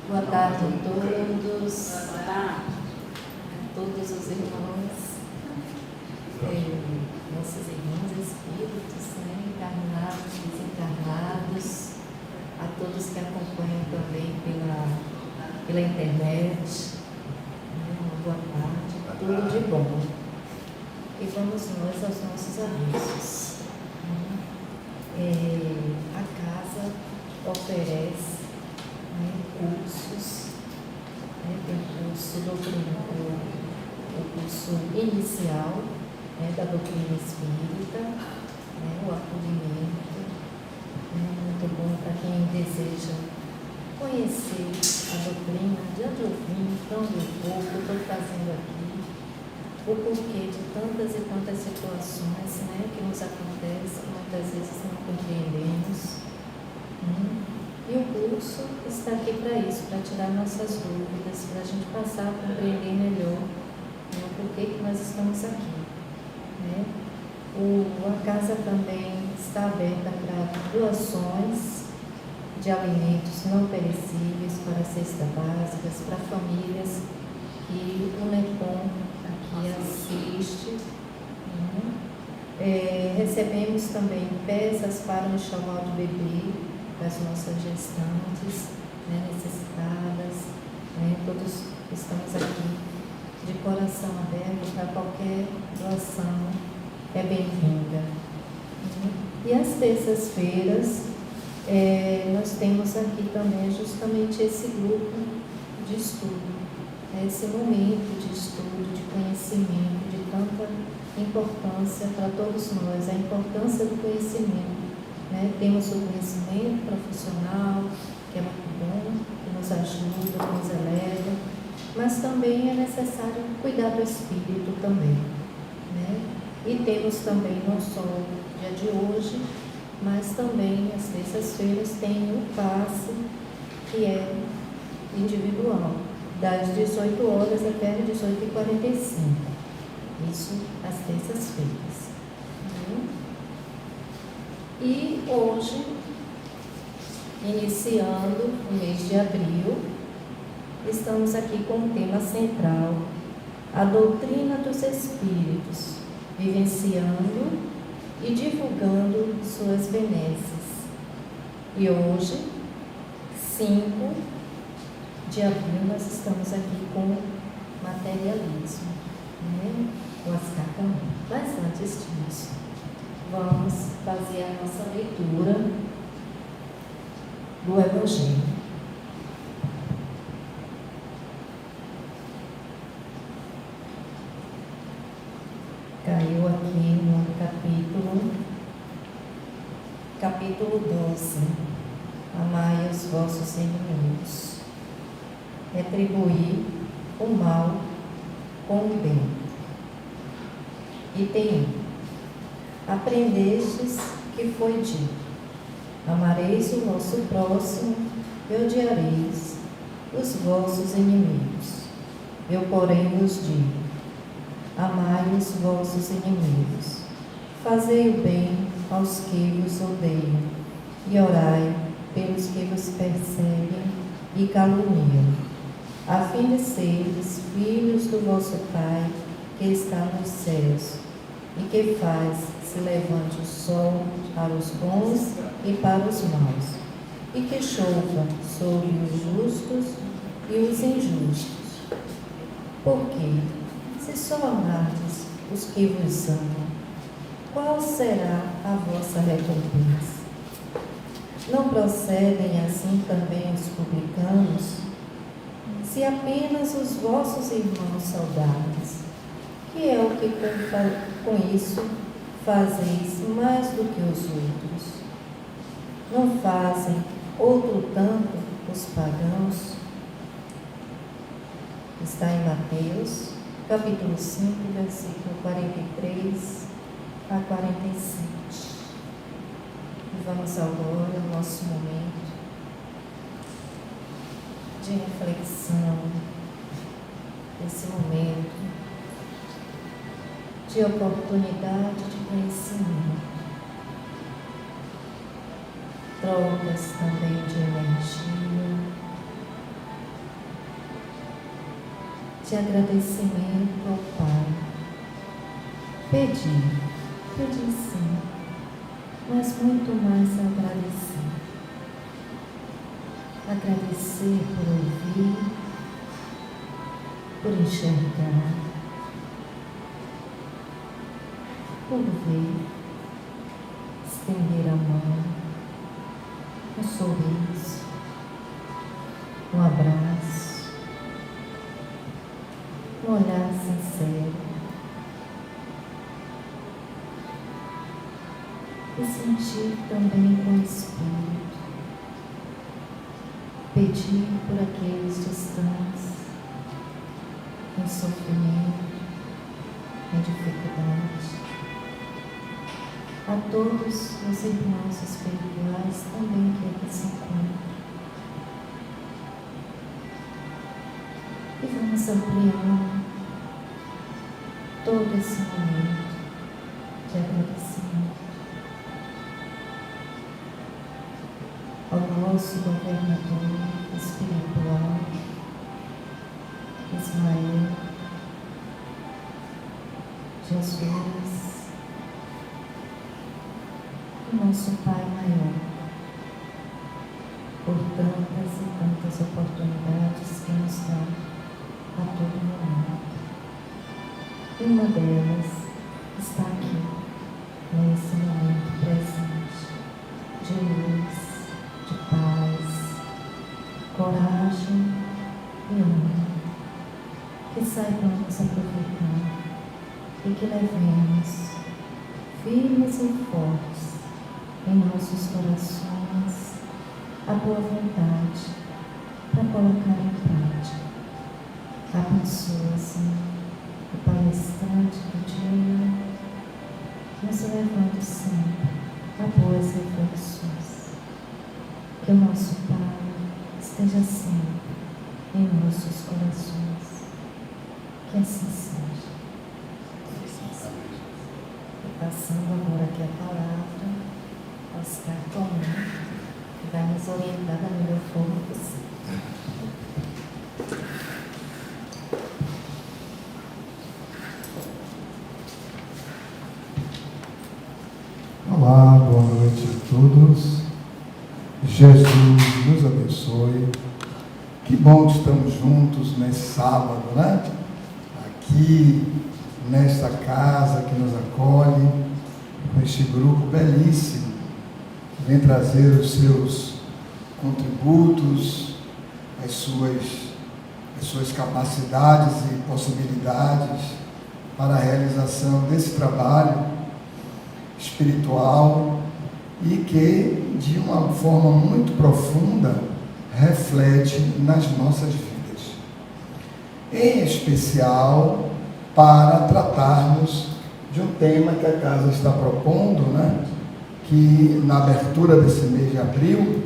Boa tarde a todos, a todos os irmãos, nossos irmãos espíritos, encarnados, desencarnados, a todos que acompanham também pela internet. Uma boa tarde, tudo de bom. E vamos nós aos nossos avisos. A casa oferece cursos, tem o curso inicial da doutrina espírita, o acolhimento, muito bom para quem deseja conhecer a doutrina, de onde eu vim, para onde eu vou, o que eu estou fazendo aqui, o porquê de tantas e tantas situações que nos acontecem, muitas vezes não compreendemos. E o curso está aqui para isso, para tirar nossas dúvidas, para a gente passar a compreender melhor o porquê que nós estamos aqui. A casa também está aberta para doações de alimentos não perecíveis para cestas básicas, para famílias que o NEPOM aqui assiste. Recebemos também peças para o enxoval do bebê, das nossas gestantes necessitadas, todos estamos aqui de coração aberto para qualquer doação, é bem-vinda. E às terças-feiras, nós temos aqui também justamente esse grupo de estudo, esse momento de estudo, de conhecimento, de tanta importância para todos nós, a importância do conhecimento. Temos o conhecimento profissional, que é muito bom, que nos ajuda, que nos eleva, mas também é necessário cuidar do espírito também. E temos também, não só o dia de hoje, mas também às terças-feiras tem o passe, que é individual, das 18 horas até as 18h45. Isso às terças-feiras. E hoje, iniciando o mês de abril, estamos aqui com o tema central, a doutrina dos espíritos, vivenciando e divulgando suas benesses. E hoje, 5 de abril, nós estamos aqui com materialismo, com as cartas. Mas antes disso, vamos fazer a nossa leitura do Evangelho. Caiu aqui no capítulo 12. Amai os vossos inimigos. Retribuí o mal com o bem. Item 1. Aprendestes que foi dito: amareis o vosso próximo e odiareis os vossos inimigos. Eu, porém, vos digo: amai os vossos inimigos, fazei o bem aos que vos odeiam, e orai pelos que vos perseguem e caluniam, a fim de seres filhos do vosso Pai que está nos céus, e que faz se levante o sol para os bons e para os maus, e que chova sobre os justos e os injustos. Porque, se só amardes os que vos amam, qual será a vossa recompensa? Não procedem assim também os publicanos? Se apenas os vossos irmãos saudáveis, que é o que com isso fazeis mais do que os outros, não fazem outro tanto os pagãos? Está em Mateus, capítulo 5, versículo 43 a 47. E vamos agora ao nosso momento de reflexão, esse momento de oportunidade de conhecimento, trocas também de energia, de agradecimento ao Pai. Pedi sim, mas muito mais agradecer. Agradecer por ouvir, por enxergar, por ver, estender a mão, um sorriso, um abraço, um olhar sincero e sentir também com o Espírito. Pedir por aqueles distantes, em sofrimento, em dificuldade. A todos os irmãos espirituais também que aqui se encontram. E vamos ampliando todo esse momento de agradecimento ao nosso governador espiritual, Ismael, Jesus, o nosso Pai maior, por tantas e tantas oportunidades que nos dá a todo momento. E uma delas está aqui, nesse momento presente, de luz, de paz, coragem e honra. Que saibamos aproveitar e que levemos firmes e fortes em nossos corações a boa vontade para colocar em prática. Abençoa, Senhor, o palestrante do dia, nos levando sempre a boas reflexões. Que o nosso Pai esteja sempre em nossos corações. Que assim seja. E passando agora aqui a palavra ao Oscar Tomé, que vai nos orientar da melhor forma possível. Olá, boa noite a todos. Jesus nos abençoe. Que bom que estamos juntos nesse sábado, né? Aqui, nesta casa que nos acolhe, com este grupo belíssimo, que vem trazer os seus contributos, as suas capacidades e possibilidades para a realização desse trabalho espiritual e que, de uma forma muito profunda, reflete nas nossas vidas. Em especial, para tratarmos de um tema que a casa está propondo, né? Que na abertura desse mês de abril,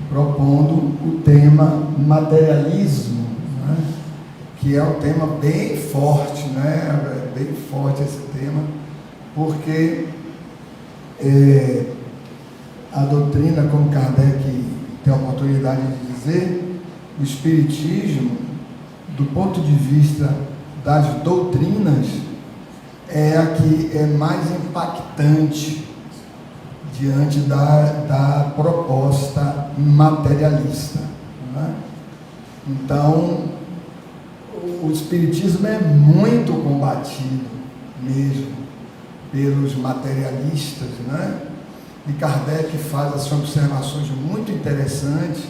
propondo o tema materialismo, né? Que é um tema bem forte, né? É bem forte esse tema, porque a doutrina, como Kardec tem a oportunidade de dizer, o Espiritismo, do ponto de vista das doutrinas, é a que é mais impactante diante da proposta materialista, né? Então, o Espiritismo é muito combatido mesmo pelos materialistas, né? E Kardec faz assim, observações muito interessantes,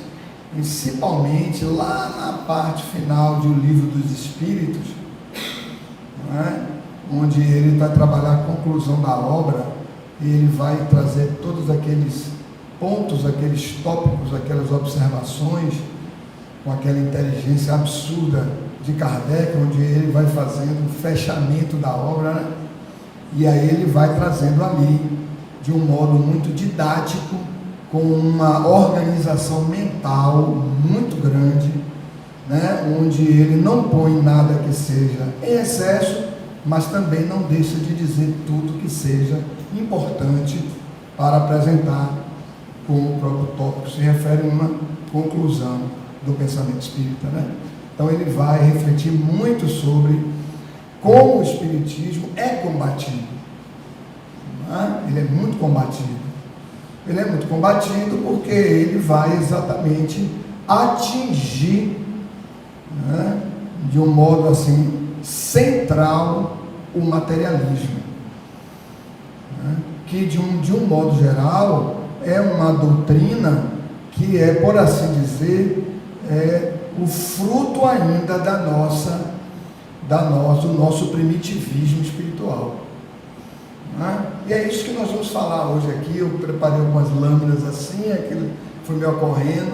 principalmente lá na parte final do Livro dos Espíritos, né? Onde ele vai trabalhar a conclusão da obra e ele vai trazer todos aqueles pontos, aqueles tópicos, aquelas observações com aquela inteligência absurda de Kardec, onde ele vai fazendo o fechamento da obra, né? E aí ele vai trazendo ali, de um modo muito didático, com uma organização mental muito grande, né? Onde ele não põe nada que seja em excesso, mas também não deixa de dizer tudo que seja importante para apresentar, como o próprio tópico se refere a uma conclusão do pensamento espírita, né? Então ele vai refletir muito sobre como o Espiritismo é combatido. Ele é muito combatido. Ele é muito combatido porque ele vai exatamente atingir, de um modo assim central, o materialismo, que de um modo geral é uma doutrina que é, por assim dizer, o fruto ainda do nosso primitivismo espiritual. E é isso que nós vamos falar hoje aqui. Eu preparei algumas lâminas assim, aquilo foi me ocorrendo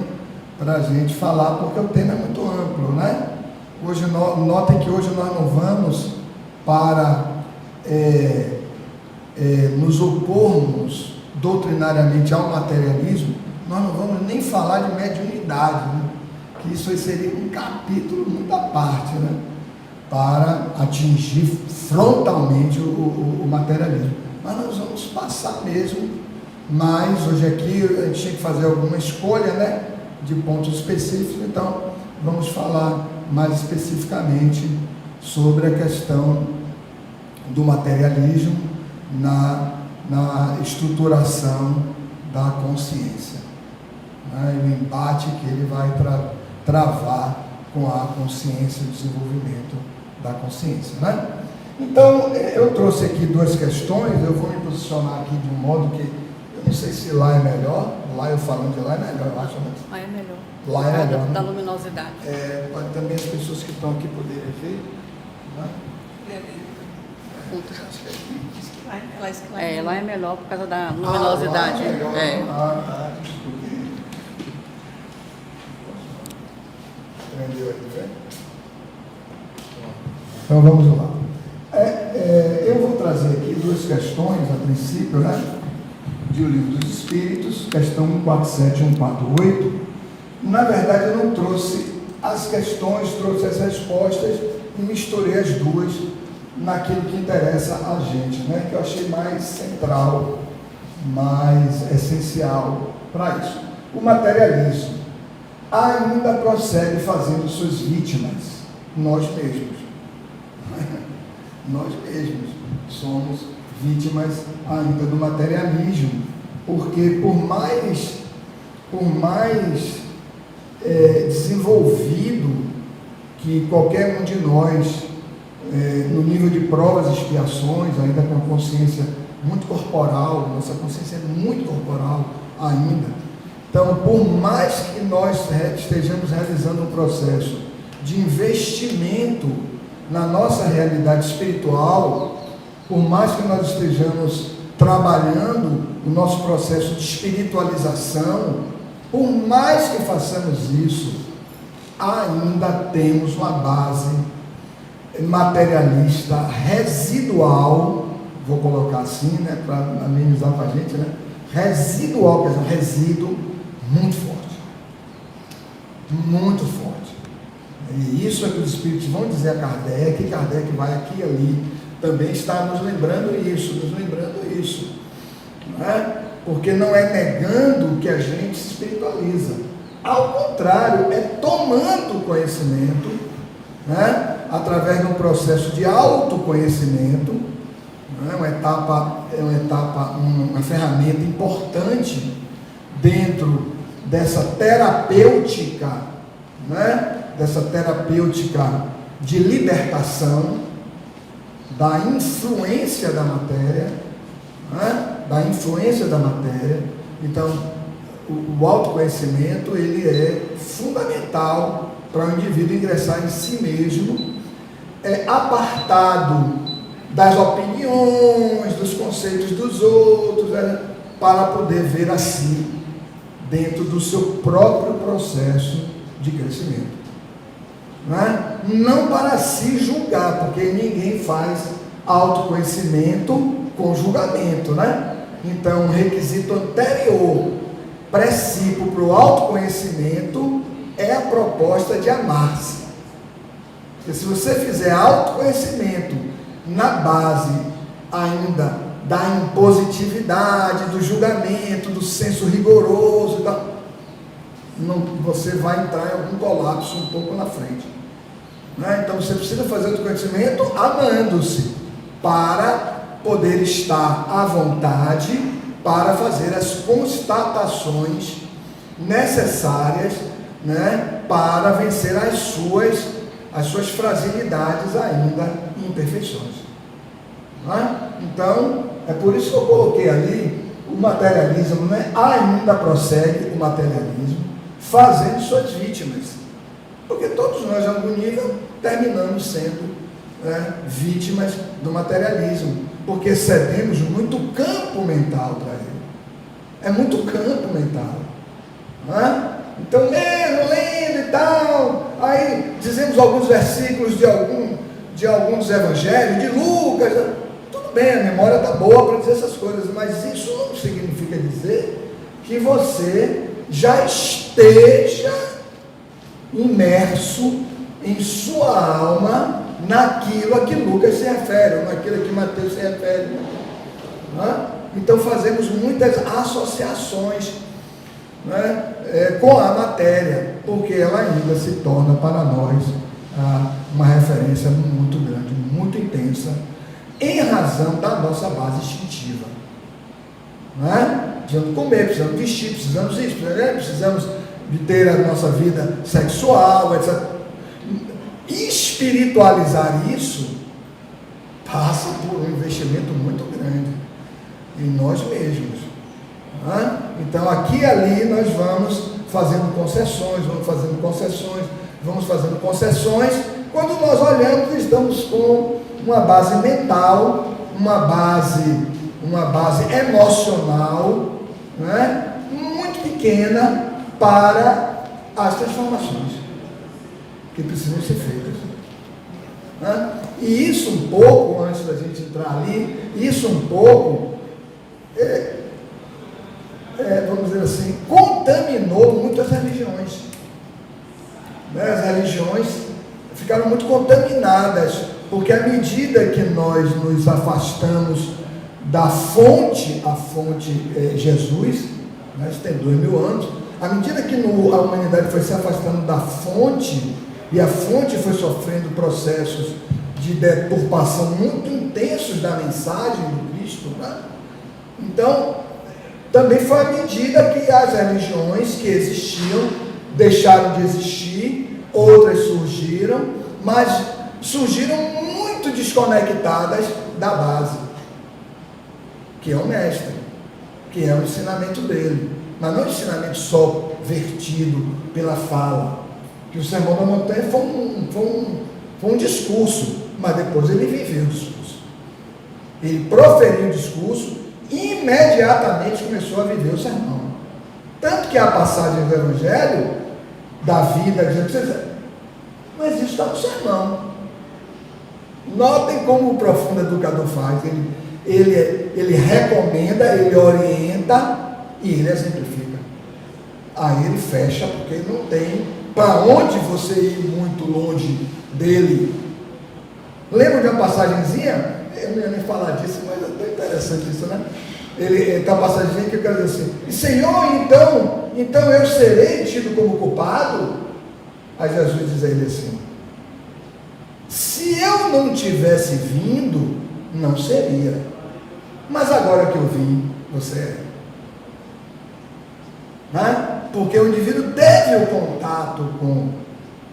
para a gente falar, porque o tema é muito amplo, né? Hoje, notem que hoje nós não vamos para nos opormos doutrinariamente ao materialismo, nós não vamos nem falar de mediunidade, né? Que isso aí seria um capítulo muito à parte, né? Para atingir frontalmente o materialismo. Mas nós vamos passar mesmo, mas hoje aqui a gente tinha que fazer alguma escolha, né, de pontos específicos, então vamos falar mais especificamente sobre a questão do materialismo na estruturação da consciência, né, e o embate que ele vai travar com a consciência, o desenvolvimento da consciência, né? Então, eu trouxe aqui duas questões. Eu vou me posicionar aqui de um modo que, eu não sei se lá é melhor, lá eu falando de lá é melhor, eu acho, né? Lá é melhor. Lá é melhor, da né? luminosidade. Para também as pessoas que estão aqui poderem ver, né? Acho que é aqui. Lá é melhor por causa da luminosidade. Lá é melhor. Desculpe. Entendeu aí, né? Então vamos lá. Eu vou trazer aqui duas questões, a princípio, né, de O Livro dos Espíritos, questão 147 e 148. Na verdade, eu não trouxe as questões, trouxe as respostas e misturei as duas naquilo que interessa a gente, né, que eu achei mais central, mais essencial para isso. O materialismo ainda prossegue fazendo suas vítimas, nós mesmos. Nós mesmos somos vítimas ainda do materialismo, porque por mais desenvolvido que qualquer um de nós, no nível de provas e expiações, ainda com a consciência muito corporal, nossa consciência é muito corporal ainda. Então, por mais que nós estejamos realizando um processo de investimento na nossa realidade espiritual, por mais que nós estejamos trabalhando o nosso processo de espiritualização, por mais que façamos isso, ainda temos uma base materialista residual, vou colocar assim, né, para amenizar para a gente, né, residual, quer dizer, um resíduo muito forte, muito forte. E isso é que os Espíritos vão dizer a Kardec, e Kardec vai aqui e ali, também está nos lembrando isso, não é? Porque não é negando que a gente se espiritualiza, ao contrário, é tomando conhecimento, né? Através de um processo de autoconhecimento, não é? Uma ferramenta importante dentro dessa terapêutica, né? Dessa terapêutica de libertação da influência da matéria, né? Da influência da matéria. Então, o autoconhecimento, ele é fundamental para o indivíduo ingressar em si mesmo, apartado das opiniões, dos conceitos dos outros, né? Para poder ver a si dentro do seu próprio processo de crescimento. Não para se julgar, porque ninguém faz autoconhecimento com julgamento, né? Então, um requisito anterior, princípio para o autoconhecimento, é a proposta de amar-se. Porque se você fizer autoconhecimento na base ainda da impositividade, do julgamento, do senso rigoroso, você vai entrar em algum colapso um pouco na frente. né? Então você precisa fazer autoconhecimento amando-se, para poder estar à vontade para fazer as constatações necessárias, né, para vencer as suas fragilidades ainda e imperfeições. Né? Então, é por isso que eu coloquei ali o materialismo, né? Ainda prossegue o materialismo, fazendo suas vítimas. Porque todos nós, em algum nível, terminamos sendo, né, vítimas do materialismo. Porque cedemos muito campo mental para ele. É muito campo mental. Não é? Então, lendo e tal, aí dizemos alguns versículos de alguns evangelhos, de Lucas. Tudo bem, a memória está boa para dizer essas coisas, mas isso não significa dizer que você já esteja imerso em sua alma naquilo a que Lucas se refere, ou naquilo a que Mateus se refere. Né? Então fazemos muitas associações, né, com a matéria, porque ela ainda se torna para nós uma referência muito grande, muito intensa, em razão da nossa base instintiva. Né? Precisamos comer, precisamos vestir, precisamos isso, precisamos de ter a nossa vida sexual, etc. Espiritualizar isso passa por um investimento muito grande em nós mesmos. Né? Então aqui e ali nós vamos fazendo concessões, quando nós olhamos e estamos com uma base mental, uma base emocional, né, muito pequena para as transformações que precisam ser feitas. Né? E isso um pouco, antes da gente entrar ali, vamos dizer assim, contaminou muito as religiões. Né? As religiões ficaram muito contaminadas, porque à medida que nós nos afastamos da fonte, a fonte é Jesus, né? Isso tem 2000 anos, à medida que a humanidade foi se afastando da fonte, e a fonte foi sofrendo processos de deturpação muito intensos da mensagem do Cristo, né? Então, também foi à medida que as religiões que existiam deixaram de existir, outras surgiram, mas surgiram muito desconectadas da base, que é o mestre, que é o ensinamento dele, mas não o ensinamento só vertido pela fala, que o Sermão da Montanha foi um discurso, mas depois ele viveu o discurso, ele proferiu o discurso e imediatamente começou a viver o sermão. Tanto que a passagem do Evangelho, da vida, mas isso está no sermão. Notem como o profundo educador faz, ele recomenda, ele orienta e ele exemplifica. Aí ele fecha, porque não tem para onde você ir muito longe dele. Lembra de uma passagenzinha? Eu não ia nem falar disso, mas é tão interessante isso, né? Ele tem uma passagenzinha que eu quero dizer assim: Senhor, então eu serei tido como culpado? Aí Jesus diz a ele assim: se eu não tivesse vindo, não seria, mas agora que eu vim, você é. Né? Porque o indivíduo teve o contato com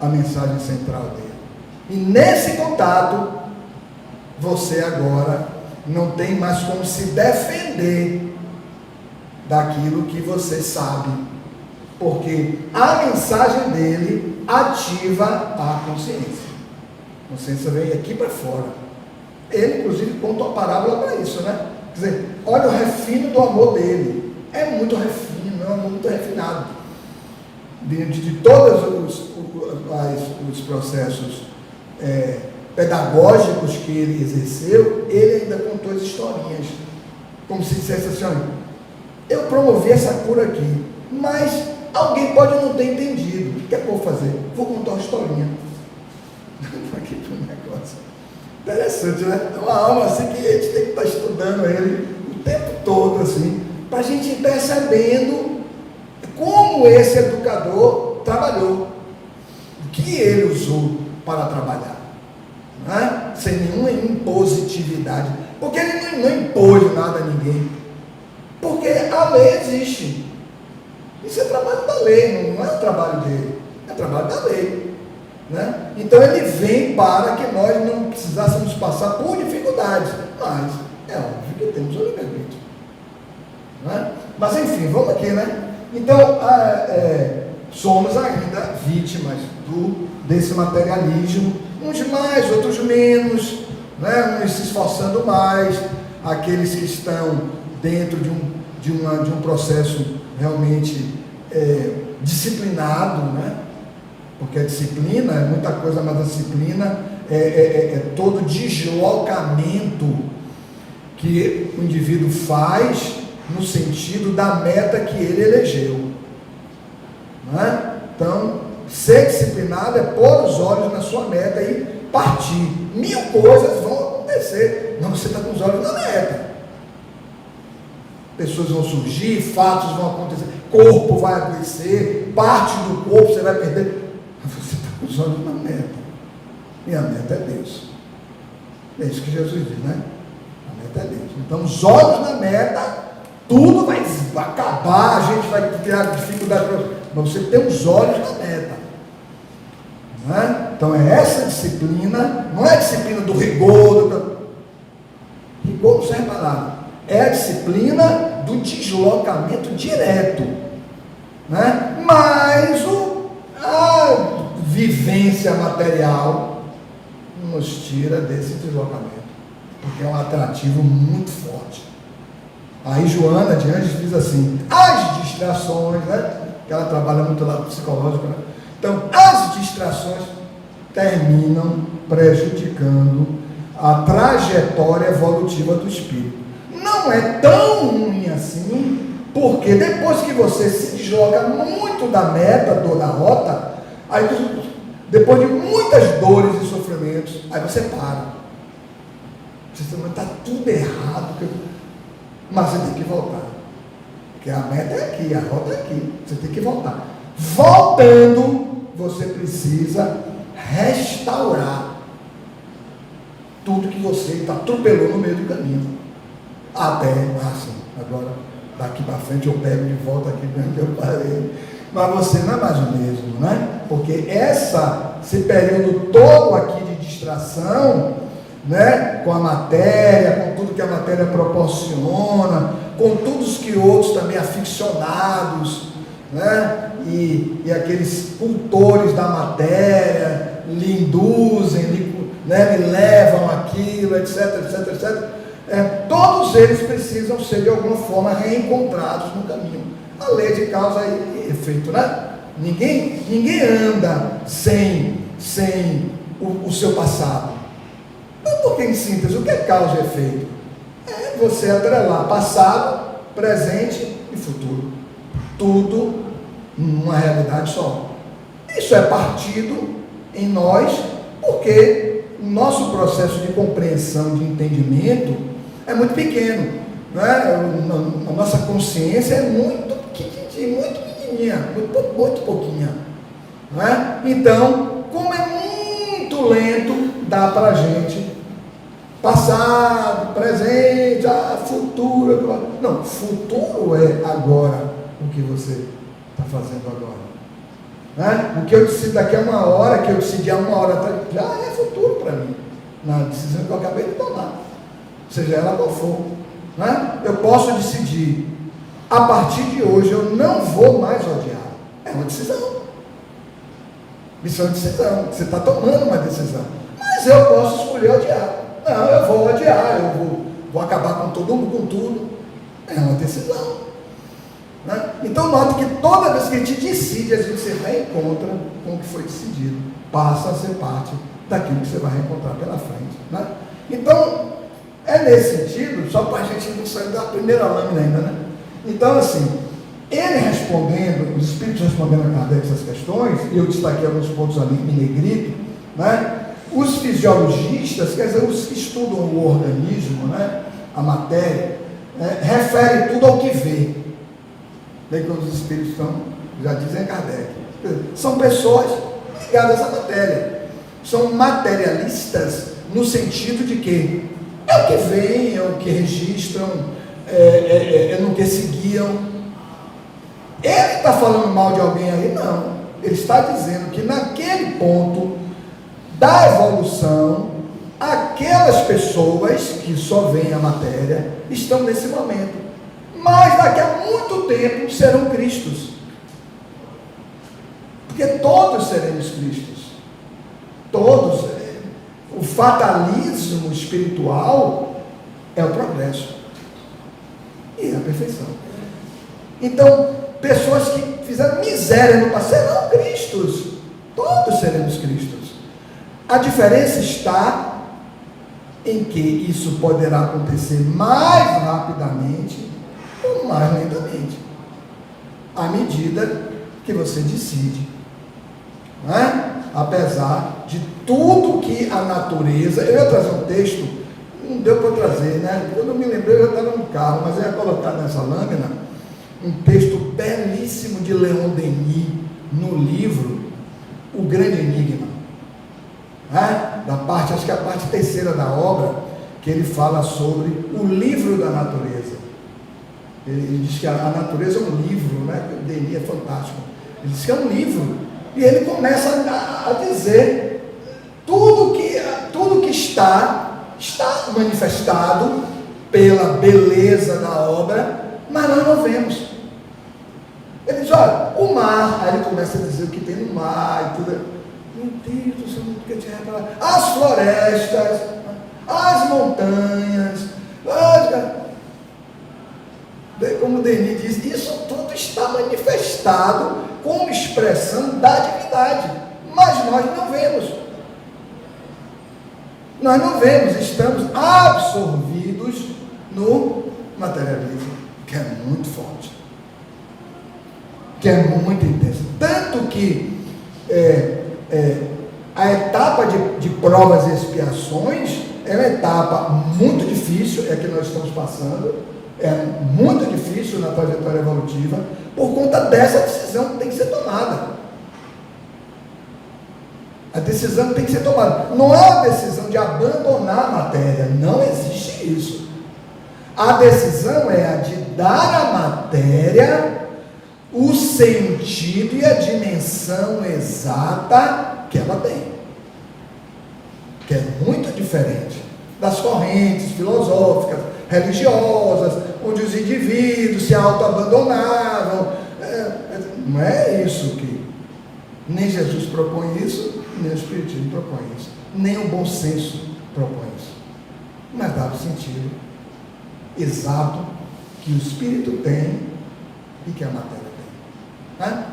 a mensagem central dele, e nesse contato você agora não tem mais como se defender daquilo que você sabe, porque a mensagem dele ativa a consciência. A consciência vem aqui para fora. Ele inclusive conta uma parábola para isso, né? Quer dizer, olha o refino do amor dele. É muito refino, é um amor muito refinado. De todos os processos pedagógicos que ele exerceu, ele ainda contou as historinhas, como se dissesse assim: olha, eu promovi essa cura aqui, mas alguém pode não ter entendido. O que é que eu vou fazer? Vou contar uma historinha. Aqui para um negócio interessante, né? É uma alma assim que a gente tem que estar estudando ele o tempo todo, assim, para a gente ir percebendo como esse educador trabalhou, o que ele usou para trabalhar, né? Sem nenhuma impositividade, porque ele não impôs nada a ninguém, porque a lei existe. Isso é trabalho da lei, não é o trabalho dele, é trabalho da lei, né? Então ele vem para que nós não precisássemos passar por dificuldades, mas é óbvio que temos o livre-arbítrio, né? Mas enfim, vamos aqui, né? Então somos ainda vítimas desse materialismo, uns mais, outros menos, né? Uns se esforçando mais, aqueles que estão dentro de um processo realmente disciplinado, né? Porque a disciplina é muita coisa, mas a disciplina é todo deslocamento que o indivíduo faz no sentido da meta que ele elegeu, né? Então, ser disciplinado é pôr os olhos na sua meta e partir. 1000 coisas vão acontecer, mas você está com os olhos na meta. Pessoas vão surgir, fatos vão acontecer, corpo vai adoecer, parte do corpo você vai perder, mas você está com os olhos na meta. E a meta é Deus. É isso que Jesus diz, né? A meta é Deus. Então, os olhos na meta, tudo vai acabar, a gente vai criar dificuldade, mas você tem os olhos na meta, né? Então é essa disciplina, não é a disciplina do rigor, rigor não serve para nada, é a disciplina do deslocamento direto, né? Mas a vivência material nos tira desse deslocamento, porque é um atrativo muito forte. Aí Joana de Anjos diz assim, as distrações, né? Que ela trabalha muito lá no psicológico, né? Então, as distrações terminam prejudicando a trajetória evolutiva do espírito. Não é tão ruim assim, porque depois que você se desloca muito da meta, da rota, aí depois de muitas dores e sofrimentos, aí você para. Você está tudo errado, mas você tem que voltar. Porque a meta é aqui, a rota é aqui. Você tem que voltar. Voltando, você precisa restaurar tudo que você atropelou no meio do caminho. Até, assim, agora, daqui para frente eu pego de volta aqui onde eu parei. Mas você não é mais o mesmo, né? Porque esse período todo aqui de distração, né, com a matéria, com tudo que a matéria proporciona, com todos que outros também aficionados, né, e aqueles cultores da matéria lhe induzem, né, me levam aquilo, etc, etc, etc. Todos eles precisam ser de alguma forma reencontrados no caminho. A lei de causa e efeito, né? Ninguém anda sem o seu passado. Porque em síntese, o que é causa e efeito? É você atrelar passado, presente e futuro. Tudo numa realidade só. Isso é partido em nós, porque o nosso processo de compreensão, de entendimento, é muito pequeno, né? A nossa consciência é muito pequenininha, muito pouquinha, né? Então, como é muito lento, dá para a gente passado, presente, futuro. Não, futuro é agora o que você está fazendo agora, né? O que eu decidi daqui a uma hora, que eu decidi há uma hora atrás, já é futuro para mim, na decisão que eu acabei de tomar, seja ela qual for, né? Eu posso decidir, a partir de hoje eu não vou mais odiar. É uma decisão. Isso é uma decisão, você está tomando uma decisão, mas eu posso escolher odiar. Não, eu vou odiar, eu vou acabar com todo mundo, com tudo. É uma decisão, né? Então note que toda vez que a gente decide, a gente se reencontra com o que foi decidido, passa a ser parte daquilo que você vai reencontrar pela frente, né? Então é nesse sentido, só para a gente não sair da primeira lâmina ainda, né? Então assim, ele respondendo, os espíritos respondendo a Kardec essas questões, e eu destaquei alguns pontos ali em negrito, né? Os fisiologistas, quer dizer, os que estudam o organismo, né, a matéria, referem tudo ao que vê. Daí quando os espíritos já dizem Kardec, são pessoas ligadas à matéria. são materialistas no sentido de que é o que vem, é o que registram, é no que se guiam. Ele está falando mal de alguém aí? Não. Ele está dizendo que naquele ponto da evolução, aquelas pessoas que só veem a matéria estão nesse momento. Mas daqui a muito tempo serão Cristos. Porque todos seremos Cristos. Todos. O fatalismo espiritual é o progresso e a perfeição. Então, pessoas que fizeram miséria no passado serão Cristos. Todos seremos Cristos. A diferença está em que isso poderá acontecer mais rapidamente ou mais lentamente, à medida que você decide, não é? Apesar de tudo que a natureza... Eu ia trazer um texto, não deu para trazer, né? Quando eu me lembrei, eu já estava no carro, mas eu ia colocar nessa lâmina um texto belíssimo de Leon Denis, no livro O Grande Enigma, né? Da parte, acho que é a parte terceira da obra, que ele fala sobre o livro da natureza. Ele diz que a natureza é um livro, né? O Denis é fantástico. Ele diz que é um livro. E ele começa a dizer tudo que está manifestado pela beleza da obra, mas nós não vemos. Ele diz, olha, o mar, aí ele começa a dizer o que tem no mar e tudo. Meu Deus do céu, nunca tinha reparado. As florestas, as montanhas, como o Denis diz, isso tudo está manifestado como expressão da divindade, mas nós não vemos. Nós não vemos, estamos absorvidos no materialismo, que é muito forte, que é muito intenso. Tanto que a etapa de provas e expiações é uma etapa muito difícil, é que nós estamos passando. É muito difícil na trajetória evolutiva, por conta dessa decisão que tem que ser tomada. A decisão tem que ser tomada. Não é a decisão de abandonar a matéria, não existe isso. A decisão é a de dar à matéria o sentido e a dimensão exata que ela tem, que é muito diferente das correntes filosóficas, religiosas, onde os indivíduos se auto-abandonavam. Não é isso que nem Jesus propõe isso, nem o Espiritismo propõe isso, nem o bom senso propõe isso, mas dá o sentido exato que o Espírito tem e que a matéria tem, né?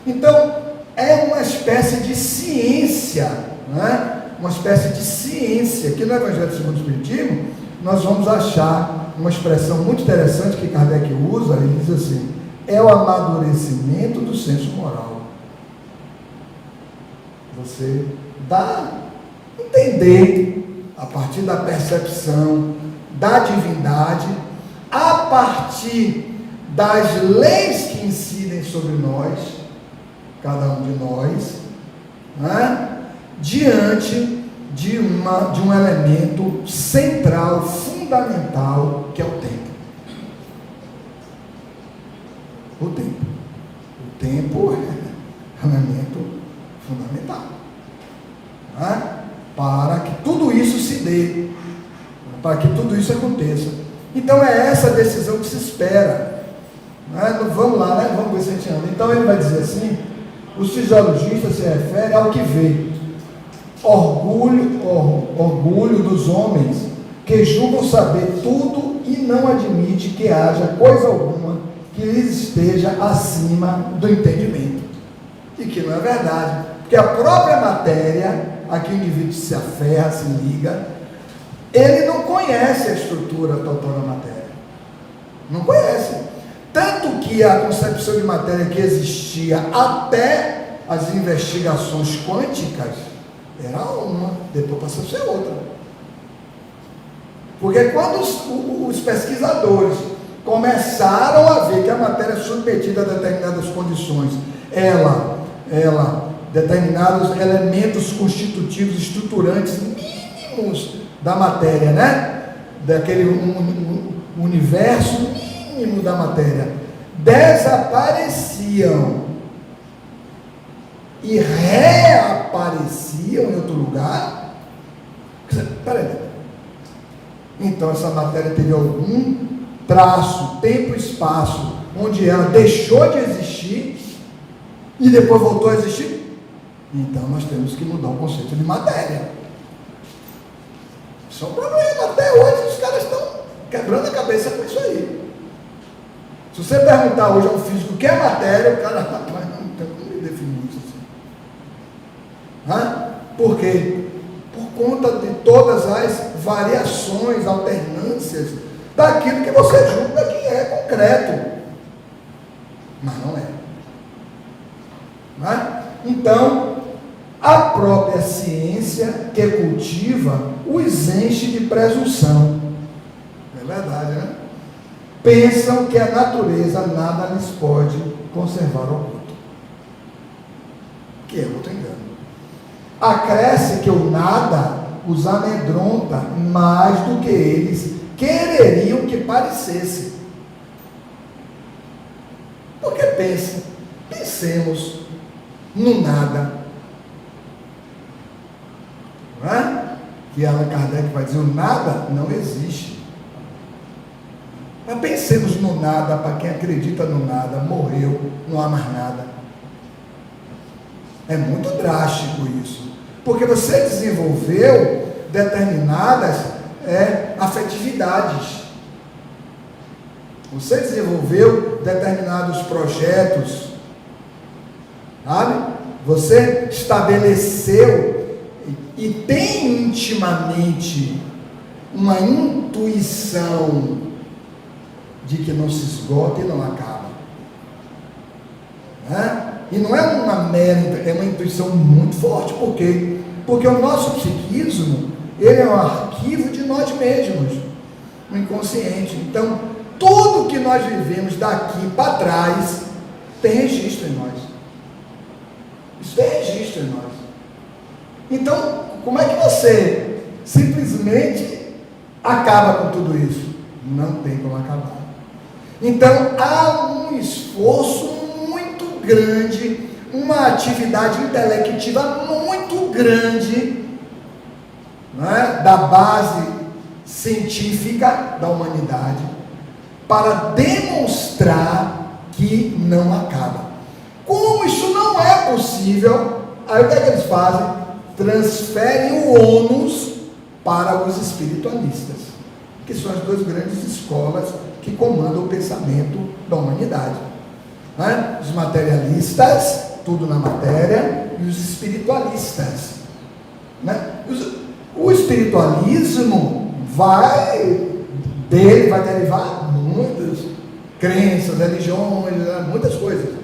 Então é uma espécie de ciência, né? Uma espécie de ciência que no Evangelho segundo o Espiritismo nós vamos achar uma expressão muito interessante que Kardec usa. Ele diz assim: é o amadurecimento do senso moral. Você dá a entender, a partir da percepção da divindade, a partir das leis que incidem sobre nós, cada um de nós, né? Diante de um elemento central, fundamental, que é o tempo. O tempo. O tempo é um elemento fundamental, né? Para que tudo isso se dê, para que tudo isso aconteça. Então é essa decisão que se espera, né? Vamos lá, né? Vamos ver se a gente anda. Então ele vai dizer assim: os fisiologistas se referem ao que vê. Orgulho dos homens que julgam saber tudo e não admite que haja coisa alguma que lhes esteja acima do entendimento. E que não é verdade, porque a própria matéria, a que o indivíduo se aferra, se liga, ele não conhece a estrutura total da matéria, não conhece. Tanto que a concepção de matéria que existia até as investigações quânticas era uma, depois passou a ser outra. Porque quando os pesquisadores começaram a ver que a matéria submetida a determinadas condições, ela determinados elementos constitutivos, estruturantes mínimos da matéria, né? Daquele universo mínimo da matéria, desapareciam e reapareciam em outro lugar. Peraí. Então essa matéria teve algum traço, tempo e espaço, onde ela deixou de existir e depois voltou a existir? Então nós temos que mudar o conceito de matéria. Isso é um problema. Até hoje os caras estão quebrando a cabeça com isso aí. Se você perguntar hoje a um físico o que é matéria, o cara, rapaz, não tem como definir isso assim. Por quê? Por conta de todas as variações, alternâncias daquilo que você julga que é concreto. Mas não é. Então, a própria ciência que cultiva os enche de presunção. É verdade, né? Pensam que a natureza nada lhes pode conservar oculto. Que é outro engano. Acresce que o nada os amedronta mais do que eles quereriam que parecesse. Porque pensemos no nada. Não é? Que Allan Kardec vai dizer, o nada não existe. Mas pensemos no nada, para quem acredita no nada, morreu, não há mais nada. É muito drástico isso. Porque você desenvolveu determinadas afetividades. Você desenvolveu determinados projetos. Sabe? Você estabeleceu e tem intimamente uma intuição de que não se esgota e não acaba. E não é uma mera, é uma intuição muito forte. Por quê? Porque o nosso psiquismo, ele é um arquivo de nós mesmos, no inconsciente. Então, tudo que nós vivemos daqui para trás tem registro em nós. Isso tem registro em nós. Então, como é que você simplesmente acaba com tudo isso? Não tem como acabar. Então, há um esforço muito grande, uma atividade intelectiva muito grande, né, da base científica da humanidade, para demonstrar que não acaba. Como isso não é possível, aí o que é que eles fazem? Transferem o ônus para os espiritualistas, que são as duas grandes escolas que comandam o pensamento da humanidade, né? Os materialistas, tudo na matéria, e os espiritualistas, né? O espiritualismo vai derivar muitas crenças, religiões, muitas coisas,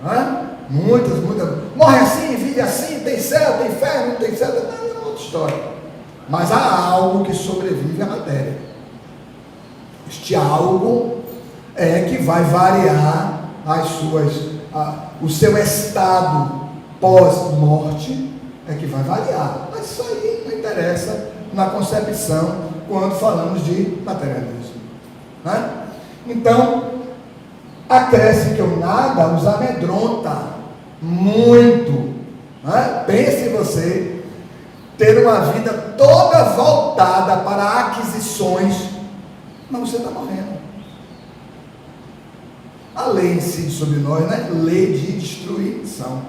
né? Muitas, morre assim, vive assim, tem céu, tem inferno, não tem céu, não, é outra história. Mas há algo que sobrevive à matéria. Este algo é que vai variar o seu estado pós-morte, é que vai variar. Mas isso aí não interessa na concepção quando falamos de materialismo, né? Então, acresce que o nada os amedronta muito, né? Pense você ter uma vida toda voltada para aquisições, mas você está morrendo. A lei incide sobre nós, né? Lei de destruição,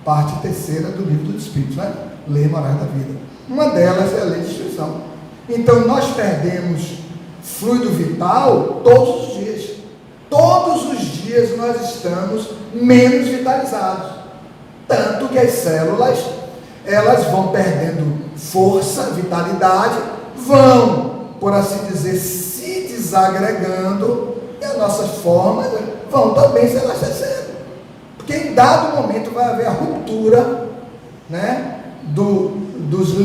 parte terceira do livro dos Espíritos, né? Lei moral da vida. Uma delas é a lei de destruição. Então nós perdemos fluido vital todos os dias. Todos os dias nós estamos menos vitalizados. Tanto que as células, elas vão perdendo força, vitalidade, vão, por assim dizer, se desagregando, e as nossas formas vão também se elastecendo. Porque em dado momento vai haver a ruptura, né, dos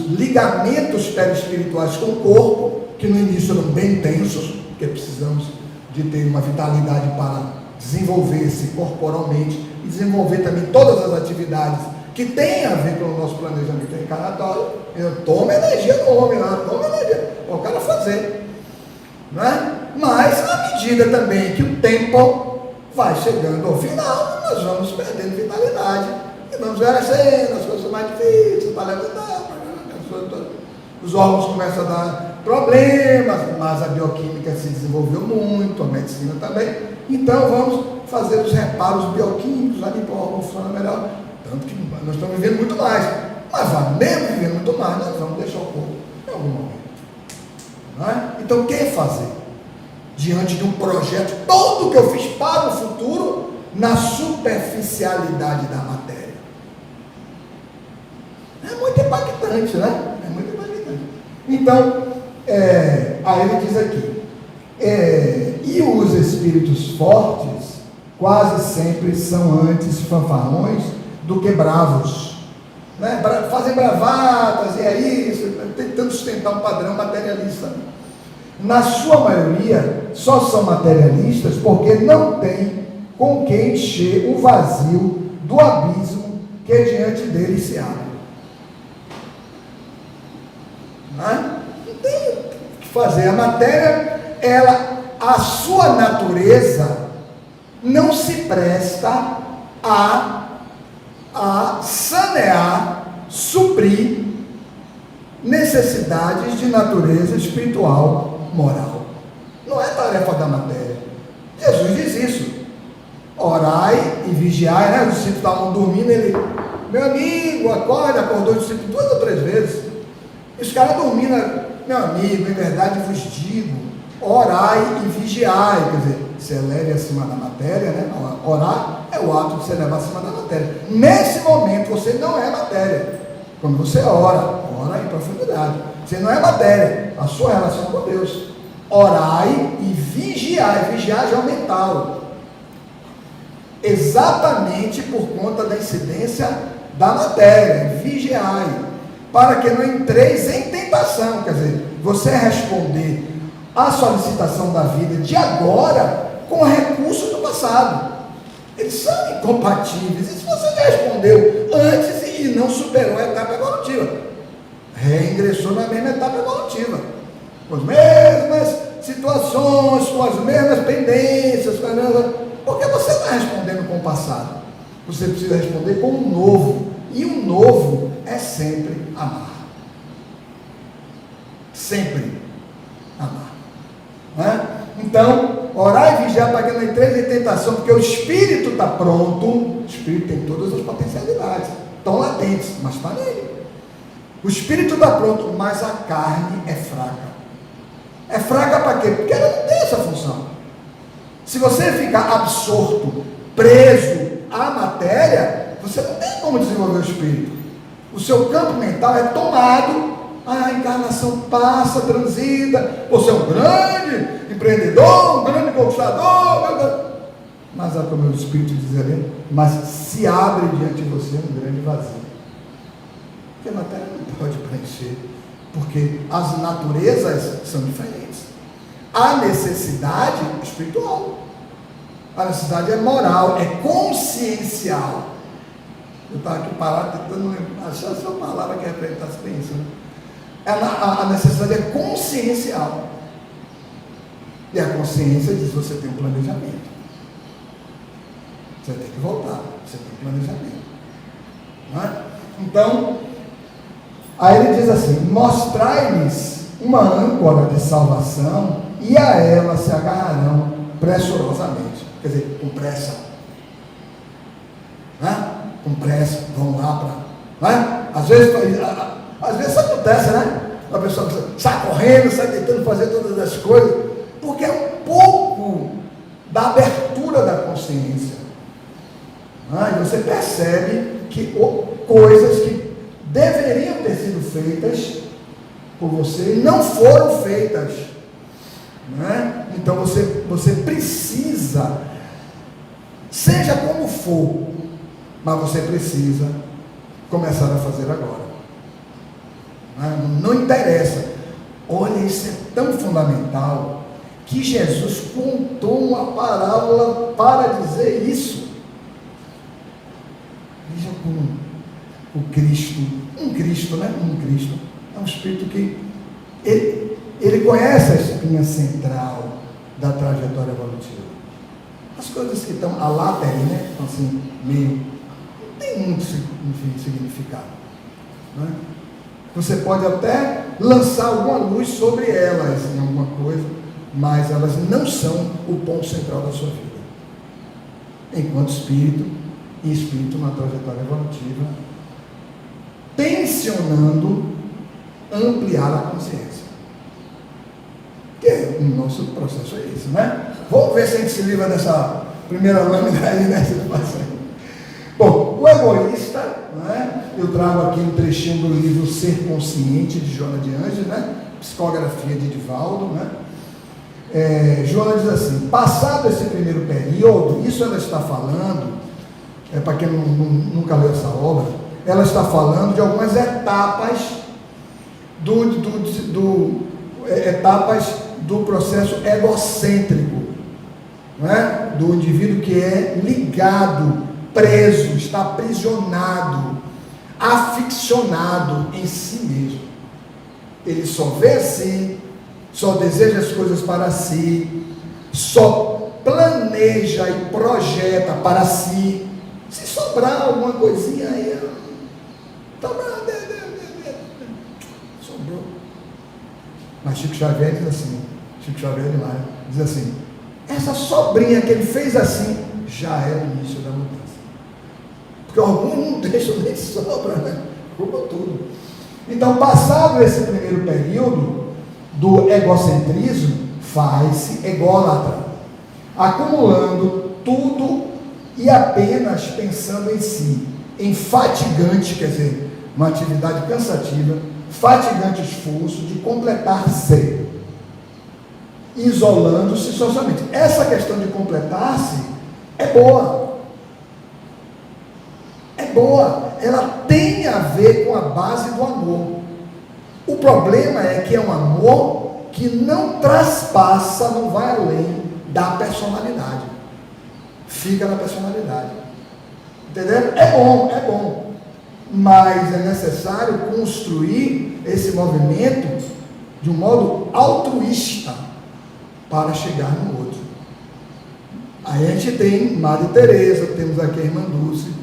ligamentos perispirituais com o corpo, que no início eram bem tensos, porque precisamos de ter uma vitalidade para desenvolver-se corporalmente, e desenvolver também todas as atividades que tem a ver com o nosso planejamento reencarnatório. Eu tomo energia do homem lá, tomo energia, para o cara fazer. Não é? Mas, à medida também que o tempo vai chegando ao final, nós vamos perdendo vitalidade e vamos envelhecendo, as coisas são mais difíceis para levantar, os órgãos começam a dar problemas, mas a bioquímica se desenvolveu muito, a medicina também. Então vamos fazer os reparos bioquímicos ali para o órgão funcionar melhor. Tanto que nós estamos vivendo muito mais, mas mesmo vivendo muito mais, nós vamos deixar o corpo em algum momento. Não é? Então o que fazer? Diante de um projeto todo que eu fiz para o futuro, na superficialidade da matéria. É muito impactante, né? É muito impactante. Então, aí ele diz aqui, e os espíritos fortes quase sempre são antes fanfarrões do que bravos, né? Fazem bravatas, e é isso, tentando sustentar um padrão materialista. Na sua maioria, só são materialistas porque não têm com que encher o vazio do abismo que diante deles se abre. Não tem o que fazer. A matéria, a sua natureza não se presta a sanear, suprir necessidades de natureza espiritual, moral. Não é tarefa da matéria. Jesus diz isso. Orai e vigiai, né? Os discípulos estavam dormindo, ele, meu amigo, acorda, acordou o discípulo 2 ou 3 vezes. E os caras dormindo, meu amigo, em verdade vos digo, orai e vigiai, quer dizer, se eleve acima da matéria, né? Orar é o ato de se elevar acima da matéria. Nesse momento você não é matéria. Quando você ora em profundidade. Você não é matéria, a sua relação com Deus. Orai e vigiai. Vigiar já é mental. Exatamente por conta da incidência da matéria. Vigiai. Para que não entreis em tentação. Quer dizer, você responder à solicitação da vida de agora com recursos do passado. Eles são incompatíveis. E se você já respondeu antes e não superou a etapa evolutiva, reingressou na mesma etapa evolutiva, com as mesmas situações, com as mesmas pendências, porque você não está respondendo com o passado, você precisa responder com o novo, e o novo é sempre amar, sempre amar, não é? Então, orar e vigiar para que não entreis em tentação, porque o espírito está pronto, o espírito tem todas as potencialidades, estão latentes, mas está nele. O espírito está pronto, mas a carne é fraca. É fraca para quê? Porque ela não tem essa função. Se você ficar absorto, preso à matéria, você não tem como desenvolver o espírito. O seu campo mental é tomado, a encarnação passa, transita, você é um grande empreendedor, um grande conquistador, mas como o Espírito diz ali, mas se abre diante de você um grande vazio. Porque a matéria não pode preencher, porque as naturezas são diferentes. A necessidade espiritual, a necessidade é moral, é consciencial. Eu estava aqui parado tentando achar essa palavra que representasse bem isso, né? A necessidade é consciencial. E a consciência diz: você tem um planejamento. Você tem que voltar. Você tem um planejamento. Não é? Então, aí ele diz assim: mostrai-lhes uma âncora de salvação, e a ela se agarrarão pressurosamente. Quer dizer, com pressa. Não é? Com pressa, vão lá para. Não é? Às vezes isso acontece, né? A pessoa sai correndo, sai tentando fazer todas as coisas, porque é um pouco da abertura da consciência. E você percebe que coisas que deveriam ter sido feitas por você não foram feitas. Então você precisa, seja como for, mas você precisa começar a fazer agora. Não interessa. Olha, isso é tão fundamental que Jesus contou uma parábola para dizer isso. com o Cristo, um Cristo, né? Um Cristo. É um espírito que ele conhece a espinha central da trajetória evolutiva. As coisas que estão a latere, né? Então, assim, meio, não tem muito, enfim, significado. Né? Você pode até lançar alguma luz sobre elas em alguma coisa, mas elas não são o ponto central da sua vida. Enquanto espírito, e espírito na trajetória evolutiva, tensionando ampliar a consciência. Que o nosso processo é esse, né? Vamos ver se a gente se livra dessa primeira lâmina aí, nessa situação. Bom, o egoísta, né? Eu trago aqui um trechinho do livro Ser Consciente, de Joana de Anjos, né? Psicografia de Divaldo, né? Joana diz assim: passado esse primeiro período, isso ela está falando, para quem nunca leu essa obra, ela está falando de algumas etapas etapas do processo egocêntrico, não é? Do indivíduo que é ligado, preso, está aprisionado, aficionado em si mesmo. Ele só vê a si, só deseja as coisas para si, só planeja e projeta para si. Se sobrar alguma coisinha aí, sobrou. Mas Chico Xavier diz assim, Chico Xavier de Maia diz assim: essa sobrinha que ele fez assim já é o início da mudança. Porque alguns não deixam nem sobra, né? Culpa tudo. Então, passado esse primeiro período do egocentrismo, faz-se ególatra, acumulando tudo e apenas pensando em si, em fatigante, quer dizer, uma atividade cansativa, fatigante esforço de completar-se, isolando-se socialmente. Essa questão de completar-se é boa. É boa. Ela tem a ver com a base do amor. O problema é que é um amor que não traspassa, não vai além da personalidade. Fica na personalidade. Entendeu? É bom. Mas é necessário construir esse movimento de um modo altruísta para chegar no outro. Aí a gente tem Madre Teresa, temos aqui a irmã Dulce,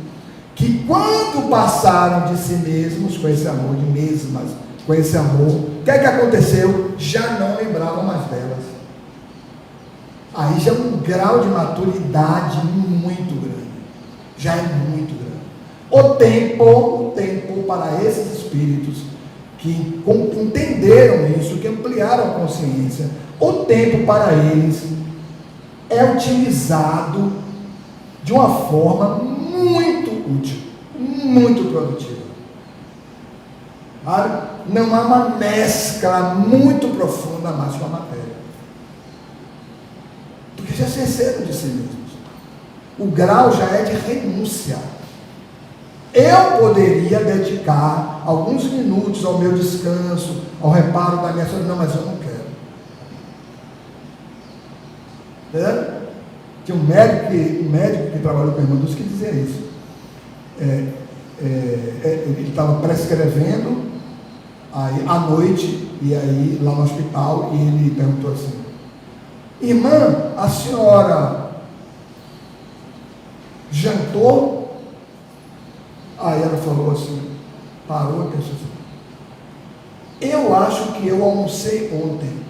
que quando passaram de si mesmos com esse amor, de mesmas, com esse amor, o que é que aconteceu? Já não lembravam mais delas. Aí já é um grau de maturidade muito grande. Já é muito grande. O tempo para esses espíritos que entenderam isso, que ampliaram a consciência, o tempo para eles é utilizado de uma forma muito útil, muito produtiva. Não há uma mescla muito profunda mais com a matéria, porque já se esqueceram de si mesmos. O grau já é de renúncia. Eu poderia dedicar alguns minutos ao meu descanso, ao reparo da minha saúde, não, mas eu não quero. Tinha um médico que trabalhou com a irmã Dulce que dizia isso. Ele estava prescrevendo aí, à noite, e aí lá no hospital, e ele perguntou assim: irmã, a senhora jantou? Aí ela falou assim, parou e pensou assim: eu acho que eu almocei ontem.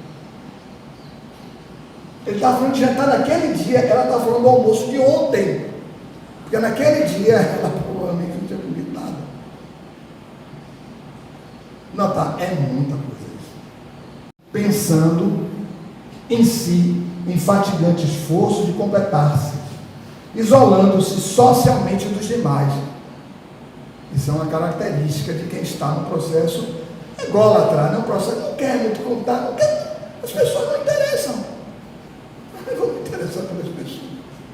Ele estava falando de jantar naquele dia, ela estava falando do almoço de ontem, porque naquele dia ela provavelmente não tinha comido nada. Não, tá, é muita coisa isso. Pensando em si, em fatigante esforço de completar-se, isolando-se socialmente dos demais. Isso é uma característica de quem está no processo ególatra, né? Um processo que não quer muito contar, não quer, as pessoas não interessam. Eu vou me interessar pelas pessoas.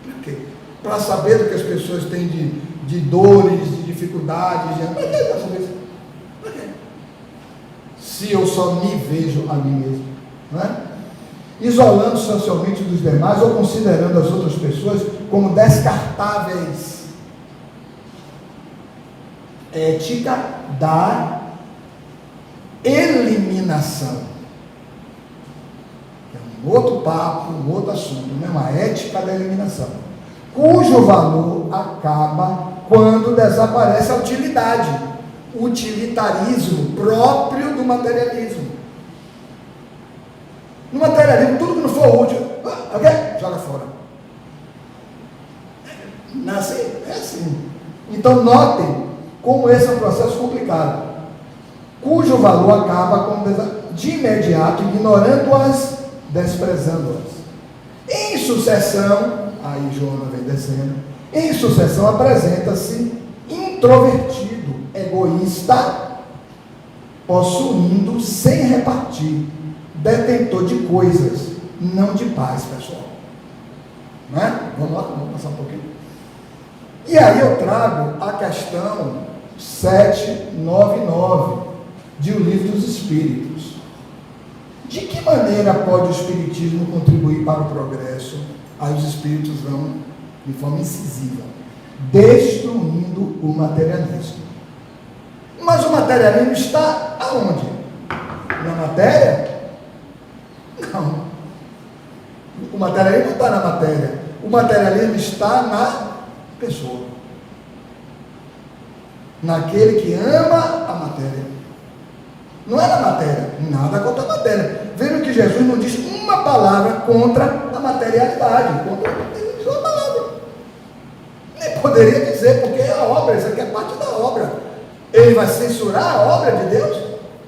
Por quê? Para saber do que as pessoas têm de dores, de dificuldades. Para que eu saber isso? Para quê? Se eu só me vejo a mim mesmo. Não é? Isolando socialmente dos demais ou considerando as outras pessoas como descartáveis. ética da eliminação. É um outro papo, um outro assunto, né? Uma ética da eliminação, cujo valor acaba quando desaparece a utilidade, o utilitarismo próprio do materialismo. No materialismo, tudo que não for útil, ok? Joga fora. Não é assim? É assim. Então, notem como esse é um processo complicado, cujo valor acaba de imediato, ignorando-as, desprezando-as. Em sucessão, aí Joana vem descendo, em sucessão apresenta-se introvertido, egoísta, possuindo sem repartir, detentor de coisas, não de paz, pessoal. Não é? Vamos lá, vamos passar um pouquinho. E aí eu trago a questão 799 de O Livro dos Espíritos. De que maneira pode o Espiritismo contribuir para o progresso? Aí os Espíritos vão de forma incisiva, destruindo o materialismo. Mas o materialismo está aonde? Na matéria? Não. O materialismo não está na matéria. O materialismo está na pessoa. Naquele que ama a matéria. Não é na matéria. Nada contra a matéria. Vendo que Jesus não diz uma palavra contra a materialidade. Contra uma palavra. Nem poderia dizer, porque é a obra, isso aqui é parte da obra. Ele vai censurar a obra de Deus?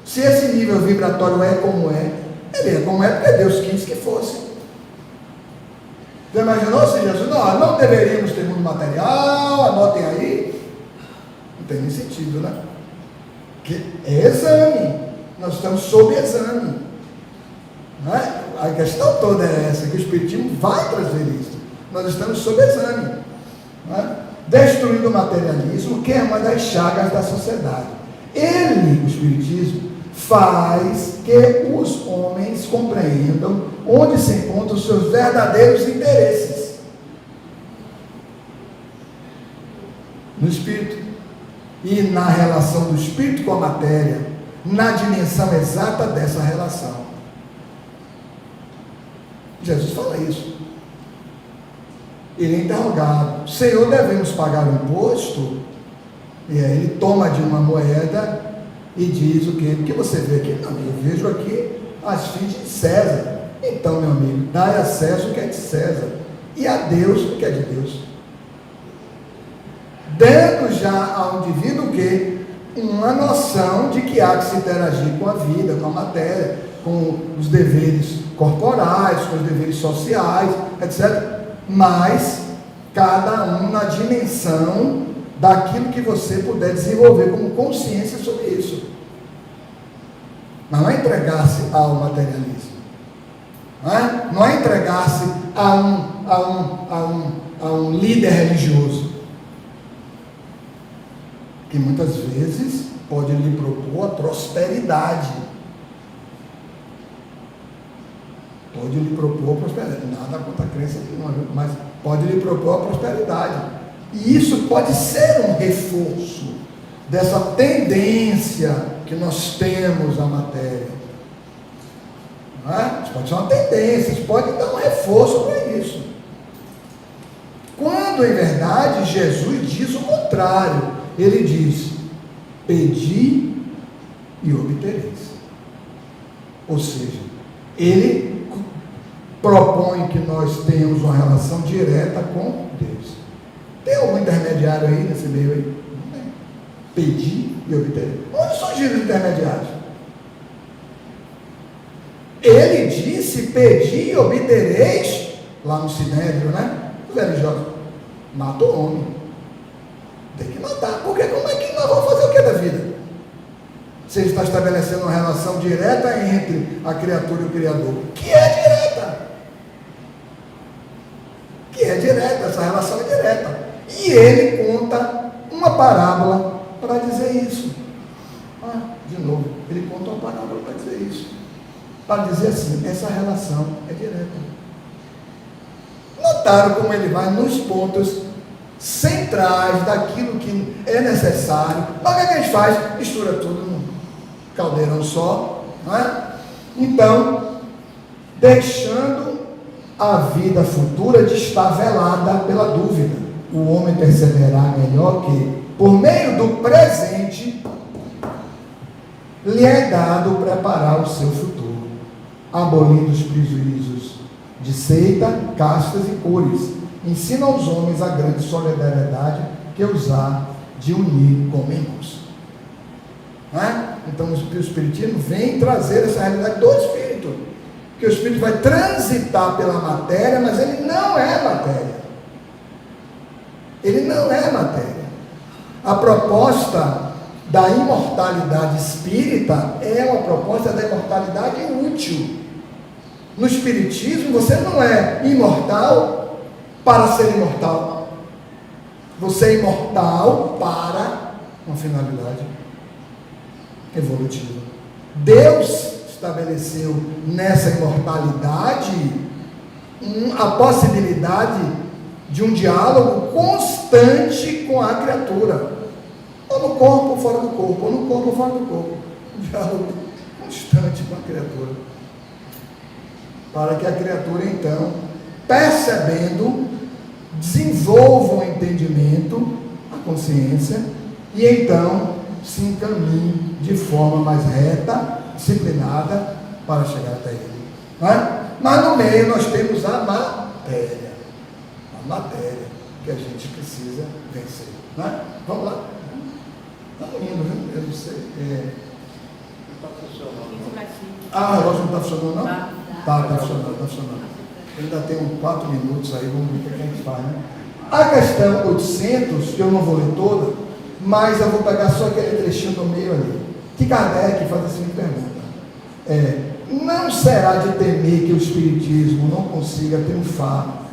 Se esse nível vibratório é como é, ele é como é porque Deus quis que fosse. Já imaginou se Jesus, não deveríamos ter mundo material, anotem aí? Não tem nem sentido, né? Que é exame, nós estamos sob exame. Não é? A questão toda é essa, que o Espiritismo vai trazer isso. Nós estamos sob exame. Não é? Destruindo o materialismo, que é uma das chagas da sociedade. Ele, o Espiritismo, faz que os homens compreendam onde se encontram os seus verdadeiros interesses. No espírito. E na relação do espírito com a matéria, na dimensão exata dessa relação. Jesus fala isso. Ele é interrogado: Senhor, devemos pagar o imposto? E aí ele toma de uma moeda e diz o quê? Porque você vê aqui? Não, eu vejo aqui as fins de César. Então, meu amigo, dai a César o que é de César e a Deus o que é de Deus. Dando já ao indivíduo o quê? Uma noção de que há que se interagir com a vida, com a matéria, com os deveres corporais, com os deveres sociais, etc. Mas cada um na dimensão daquilo que você puder desenvolver como consciência sobre isso. Mas não é entregar-se ao materialismo. Não é entregar-se a um líder religioso, que muitas vezes pode lhe propor a prosperidade. Pode lhe propor a prosperidade. Nada contra a crença de nós, mas pode lhe propor a prosperidade. E isso pode ser um reforço dessa tendência que nós temos à matéria. Não é? Isso pode ser uma tendência, isso pode dar um reforço para isso. Quando, em verdade, Jesus diz o contrário. Ele diz: pedi e obtereis. Ou seja, ele propõe que nós tenhamos uma relação direta com Deus. Tem algum intermediário aí nesse meio aí? Não tem. Pedi e obtereis. Onde surgiram os intermediários? Ele disse: pedi e obtereis, lá no Sinédrio, né? Os religiosos: mata o homem. Tem que matar, porque como é que nós vamos fazer o que da vida? Se ele está estabelecendo uma relação direta entre a criatura e o Criador, que é direta, essa relação é direta. E ele conta uma parábola para dizer isso. De novo, ele conta uma parábola para dizer isso. Para dizer assim, essa relação é direta. Notaram como ele vai nos pontos centrais daquilo que é necessário. Mas o que a gente faz? Mistura tudo num caldeirão só, não é? Então, deixando a vida futura de estar velada pela dúvida, o homem perseverar melhor que, por meio do presente, lhe é dado preparar o seu futuro, abolindo os prejuízos de seita, castas e cores. Ensina aos homens a grande solidariedade que os há de unir como irmãos. Não é? Então o Espiritismo vem trazer essa realidade do Espírito, que o Espírito vai transitar pela matéria, mas ele não é matéria. Ele não é matéria. A proposta da imortalidade espírita é uma proposta da imortalidade útil. No Espiritismo, você não é imortal para ser imortal. Você é imortal para uma finalidade evolutiva. Deus estabeleceu nessa imortalidade a possibilidade de um diálogo constante com a criatura. Ou no corpo ou fora do corpo, ou no corpo ou fora do corpo. Um diálogo constante com a criatura. Para que a criatura, então, percebendo, desenvolva o entendimento, a consciência, e então se encaminhe de forma mais reta, disciplinada, para chegar até ele. Não é? Mas no meio nós temos a matéria que a gente precisa vencer. Não é? Vamos lá. Estamos indo, viu? Eu não sei. O relógio não está funcionando, não? Está funcionando. Eu ainda tenho 4 minutos aí, vamos ver o que a gente faz, né? A questão 800, eu não vou ler toda, mas eu vou pegar só aquele trechinho do meio ali, que Kardec faz a seguinte pergunta: não será de temer que o Espiritismo não consiga triunfar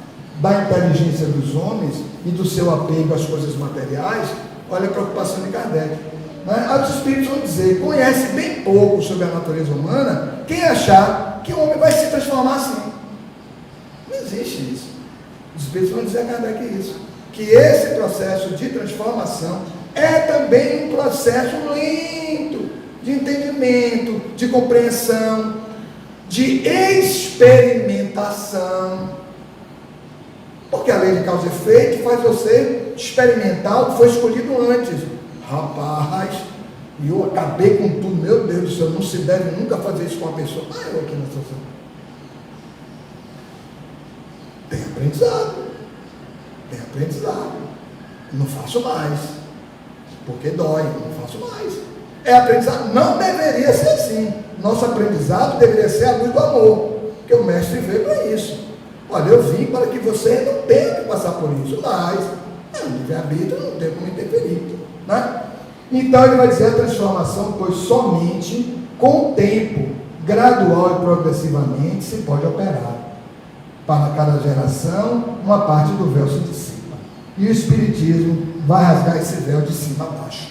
da inteligência dos homens e do seu apego às coisas materiais? Olha a preocupação de Kardec. Né? Os Espíritos vão dizer: conhece bem pouco sobre a natureza humana quem achar que o homem vai se transformar assim. Não existe isso. Os Espíritos vão dizer a Kardec isso, que esse processo de transformação é também um processo lento, de entendimento, de compreensão, de experimentação. Porque a lei de causa e efeito faz você experimentar o que foi escolhido antes. Rapaz, e eu acabei com tudo, meu Deus do céu, não se deve nunca fazer isso com uma pessoa. Eu aqui na situação. Tem aprendizado. Não faço mais, porque dói, não faço mais. É aprendizado, não deveria ser assim. Nosso aprendizado deveria ser a luz do amor, que o mestre veio para isso. Olha, eu vim para que você não tenha que passar por isso, mas o livre-arbítrio não tem como interferir, né? Então ele vai dizer a transformação, pois somente com o tempo, gradual e progressivamente, se pode operar. Para cada geração, uma parte do véu se dissipa. E o Espiritismo vai rasgar esse véu de cima a baixo.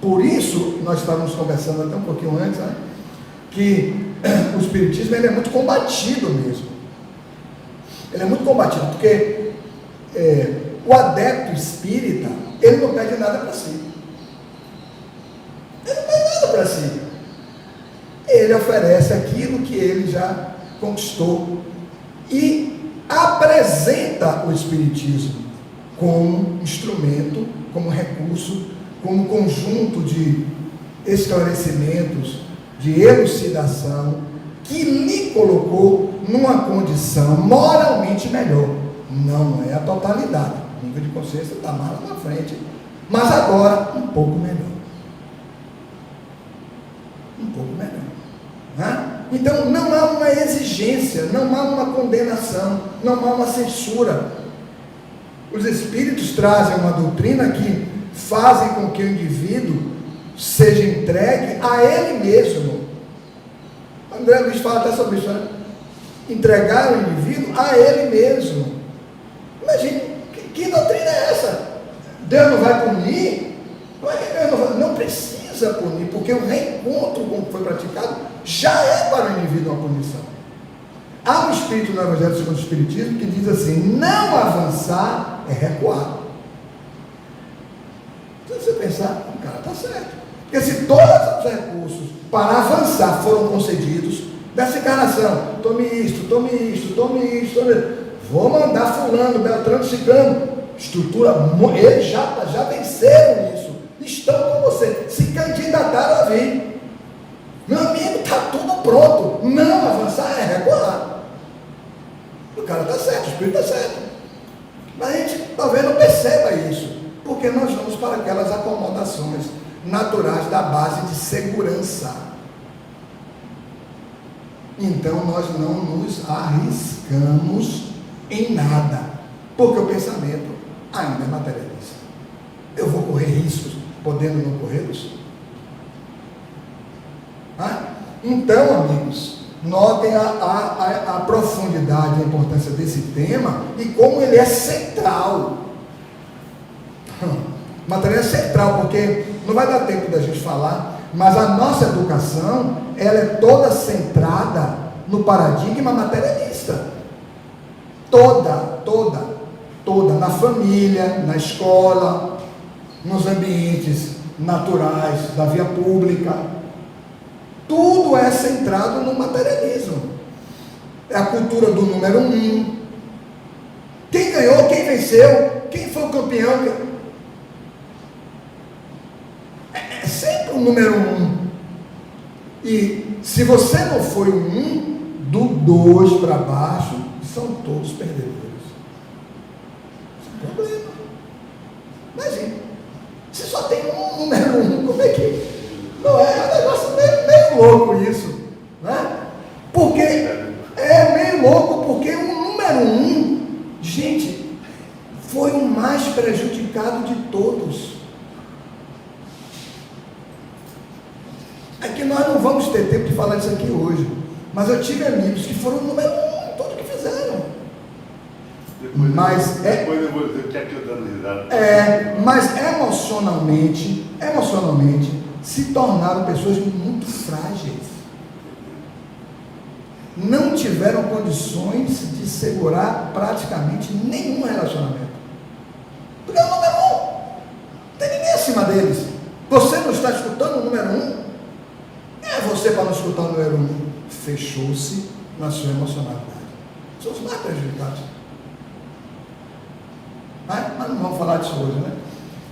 Por isso, nós estávamos conversando até um pouquinho antes, né, que o Espiritismo ele é muito combatido mesmo. Ele é muito combatido, porque o adepto espírita, ele não pede nada para si. Ele não pede nada para si. Ele oferece aquilo que ele já conquistou e apresenta o Espiritismo como instrumento, como recurso, como conjunto de esclarecimentos, de elucidação, que lhe colocou numa condição moralmente melhor. Não é a totalidade, o nível de consciência está mais na frente, mas agora um pouco melhor. Né? Então não há uma exigência, não há uma condenação, não há uma censura. Os Espíritos trazem uma doutrina que fazem com que o indivíduo seja entregue a ele mesmo. André Luiz fala até sobre isso, né? Entregar o indivíduo a ele mesmo. Imagine, que doutrina é essa? Deus não vai punir? Não precisa punir, porque o reencontro com o que foi praticado já é para o indivíduo uma punição. Há um espírito no Evangelho segundo o Espiritismo que diz assim: não avançar é recuar. pensar, o cara está certo. Porque se todos os recursos para avançar foram concedidos, dessa encarnação, tome isto, tome isto, tome isto, tome isto. Vou mandar fulano, Beltrano, Ciclano, estrutura, eles já venceram isso, estão com você, se candidataram a vir. Meu amigo, está tudo pronto, não avançar é recuar. O cara está certo, o espírito está certo, mas a gente talvez não perceba isso, porque nós vamos para aquelas acomodações naturais da base de segurança. Então nós não nos arriscamos em nada, porque o pensamento ainda é materialista. Eu vou correr riscos podendo não corrê-los? Então, amigos, notem a profundidade e a importância desse tema e como ele é central. Material é central, porque não vai dar tempo da gente falar, mas a nossa educação, ela é toda centrada no paradigma materialista. Toda, na família, na escola, nos ambientes naturais, da via pública. Tudo é centrado no materialismo. É a cultura do número 1. Quem ganhou, quem venceu, quem foi o campeão. É sempre o número 1. E se você não foi o 1, do 2 para baixo, são todos perdedores. Sem problema. Imagina, se só tem um número 1, como é que... Não é um negócio meio louco isso, né? Porque é meio louco, porque o número 1, gente, foi o mais prejudicado de todos. É que nós não vamos ter tempo de falar isso aqui hoje, mas eu tive amigos que foram o número 1 em tudo que fizeram. Mas emocionalmente se tornaram pessoas muito frágeis. Não tiveram condições de segurar praticamente nenhum relacionamento. Porque é o número 1. Não tem ninguém acima deles. Você não está escutando o número 1? É você para não escutar o número 1. Fechou-se na sua emocionalidade. São os mais prejudicados. Mas não vamos falar disso hoje, né?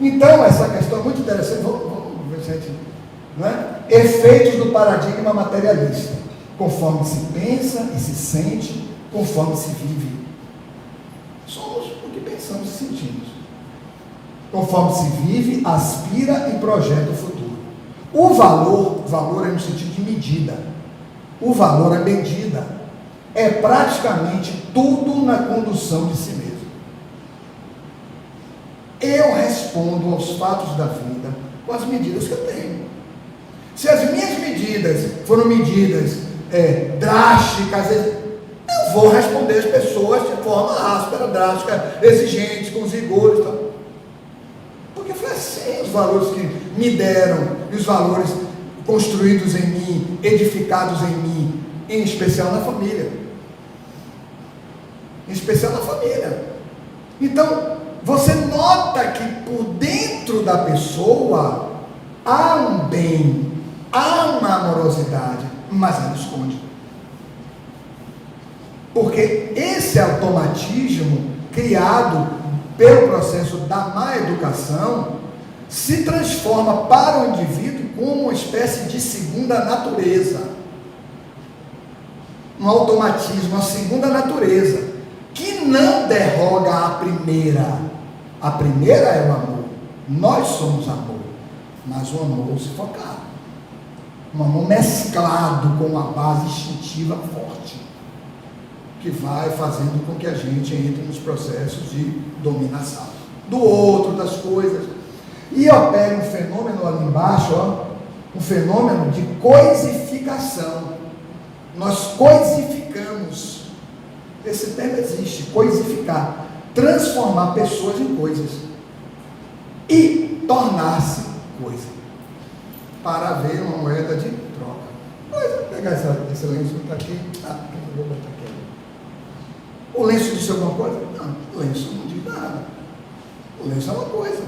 Então, essa questão é muito interessante. Vamos ver se a gente... Não é? Efeitos do paradigma materialista. Conforme se pensa e se sente, conforme se vive. Somos o que pensamos e sentimos. Conforme se vive, aspira e projeta o futuro. O valor é no sentido de medida. O valor é medida. É praticamente tudo na condução de si mesmo. Eu respondo aos fatos da vida com as medidas que eu tenho. Se as minhas medidas foram medidas drásticas, eu vou responder às pessoas de forma áspera, drástica, exigente, com os rigores e tal. Porque foi assim os valores que me deram, e os valores construídos em mim, edificados em mim, em especial na família. Em especial na família. Então, você nota que por dentro da pessoa há um bem, há uma amorosidade, mas ela esconde. Porque esse automatismo criado pelo processo da má educação se transforma para o indivíduo como uma espécie de segunda natureza. Um automatismo, uma segunda natureza, que não derroga a primeira. A primeira é o amor. Nós somos amor, mas o amor se focado. Um amor mesclado com uma base instintiva forte, que vai fazendo com que a gente entre nos processos de dominação do outro, das coisas. E eu pego um fenômeno ali embaixo, um fenômeno de coisificação. Nós coisificamos. Esse termo existe, coisificar. Transformar pessoas em coisas. E tornar-se coisa. Para haver uma moeda de troca. Mas vou pegar esse lenço que está aqui. Eu vou botar aqui. O lenço disse alguma coisa? Não, o lenço não diz nada. O lenço é uma coisa.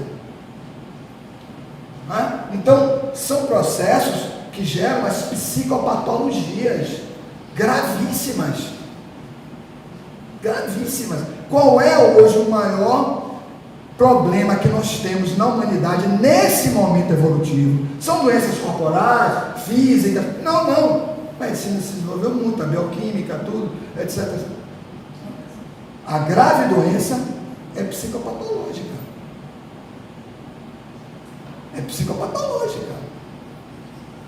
Né? Então, são processos que geram as psicopatologias gravíssimas. Gravíssimas. Qual é hoje o maior problema que nós temos na humanidade nesse momento evolutivo? São doenças corporais, físicas? Não. A medicina se desenvolveu muito, a bioquímica, tudo, etc. A grave doença é psicopatológica. É psicopatológica.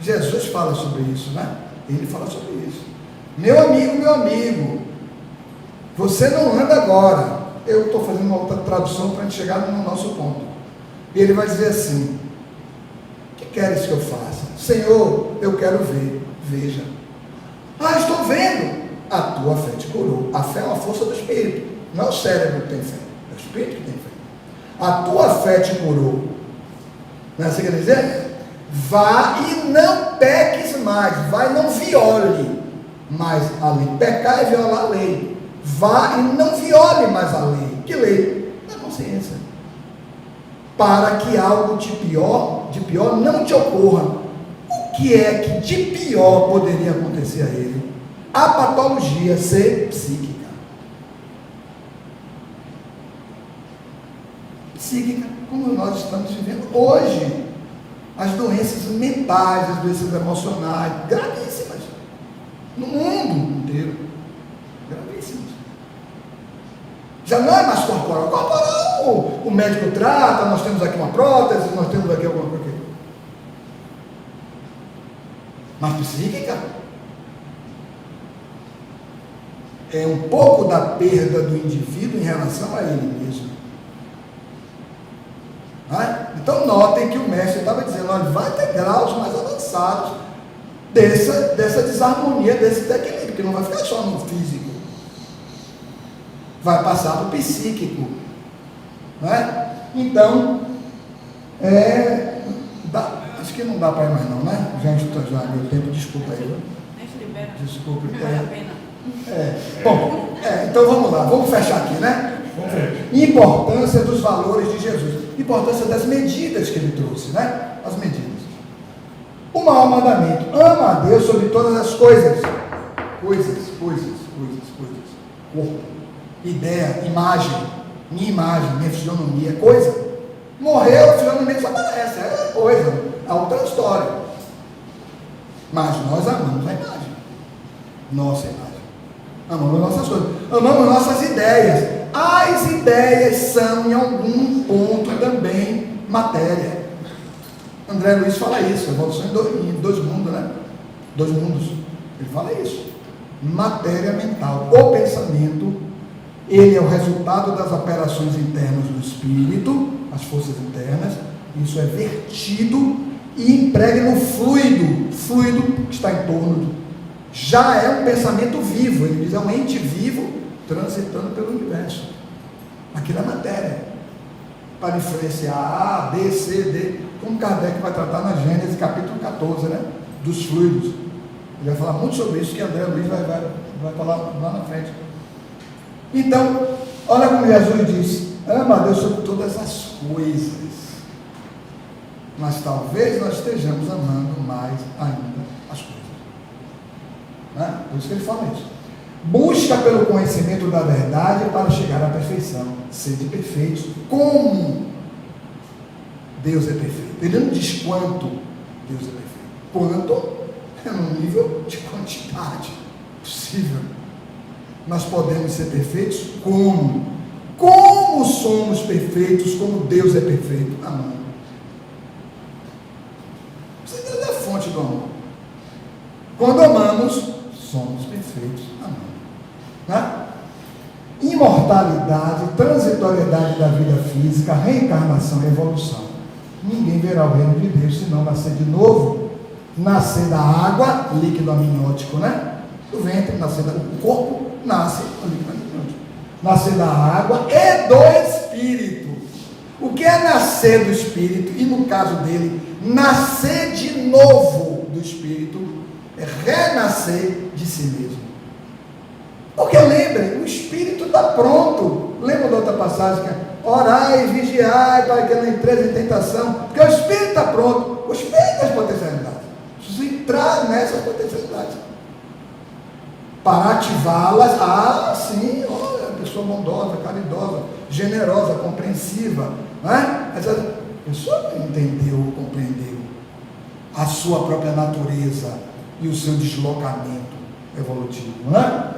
Jesus fala sobre isso, né? Ele fala sobre isso. Meu amigo, você não anda agora. Eu estou fazendo uma outra tradução para a gente chegar no nosso ponto. E ele vai dizer assim: o que queres que eu faça? Senhor, eu quero ver. Veja. Estou vendo. A tua fé te curou. A fé é uma força do Espírito. Não é o cérebro que tem fé. É o Espírito que tem fé. A tua fé te curou. Não é assim que quer dizer? Vá e não peques mais. Vai e não viole mais a lei. Pecar é violar a lei. Vá e não viole mais a lei. Que lei? A consciência. Para que algo de pior não te ocorra. O que é que de pior poderia acontecer a ele? A patologia ser psíquica. Psíquica, como nós estamos vivendo hoje. As doenças mentais, as doenças emocionais, gravíssimas. No mundo inteiro. Gravíssimas. Já não é mais corporal. Corporal, o médico trata, nós temos aqui uma prótese, nós temos aqui alguma coisa. Mas psíquica é um pouco da perda do indivíduo em relação a ele mesmo. Então notem que o mestre estava dizendo, olha, vai ter graus mais avançados dessa desarmonia, desse desequilíbrio, que não vai ficar só no físico, vai passar para o psíquico. Então, acho que não dá para ir mais não, né? Gente, já deu tempo, desculpa aí. Desculpa. Então vamos lá, vamos fechar aqui, né? Importância dos valores de Jesus, importância das medidas que ele trouxe, né? As medidas. O maior mandamento: ama a Deus sobre todas as coisas. Coisas. Corpo, ideia, imagem, minha fisionomia, coisa. Morreu, a fisionomia desaparece, é coisa, é outra história. Mas nós amamos a imagem, nossa imagem. Amamos nossas coisas, amamos nossas ideias. As ideias são, em algum ponto, também matéria. André Luiz fala isso, evolução em dois mundos, né? Dois mundos. Ele fala isso. Matéria mental. O pensamento, ele é o resultado das operações internas do espírito, as forças internas. Isso é vertido e emprega no fluido que está em torno. Já é um pensamento vivo, ele diz, é um ente vivo transitando pelo universo. Aquilo é matéria, para influenciar A, B, C, D, como Kardec vai tratar na Gênesis capítulo 14, né? Dos fluidos. Ele vai falar muito sobre isso, que André Luiz vai falar lá na frente. Então, olha como Jesus diz: ama a Deus sobre todas as coisas. Mas talvez nós estejamos amando mais ainda as coisas. Né? Por isso que ele fala isso. Busca pelo conhecimento da verdade para chegar à perfeição. Sede perfeitos como Deus é perfeito. Ele não diz quanto Deus é perfeito. Quanto é no nível de quantidade possível. Nós podemos ser perfeitos como? Como somos perfeitos, como Deus é perfeito? Amando. Você Deus é a fonte do amor. Quando amamos, somos perfeitos amando. Né? Imortalidade, transitoriedade da vida física, reencarnação e evolução. Ninguém verá o reino de Deus se não nascer de novo. Nascer da água, líquido amniótico, né? Do ventre, o corpo nasce do líquido amniótico. Nascer da água e do Espírito. O que é nascer do Espírito? E no caso dele, nascer de novo do Espírito é renascer de si mesmo. Porque lembrem, o Espírito está pronto. Lembra da outra passagem que Orai e vigiai para que não entreis em tentação, porque o Espírito está pronto. O Espírito tem as potencialidades. Precisa entrar nessas potencialidades para ativá-las. Sim, olha, pessoa bondosa, caridosa, generosa, compreensiva, não é? Mas a pessoa entendeu, compreendeu a sua própria natureza e o seu deslocamento evolutivo, não é?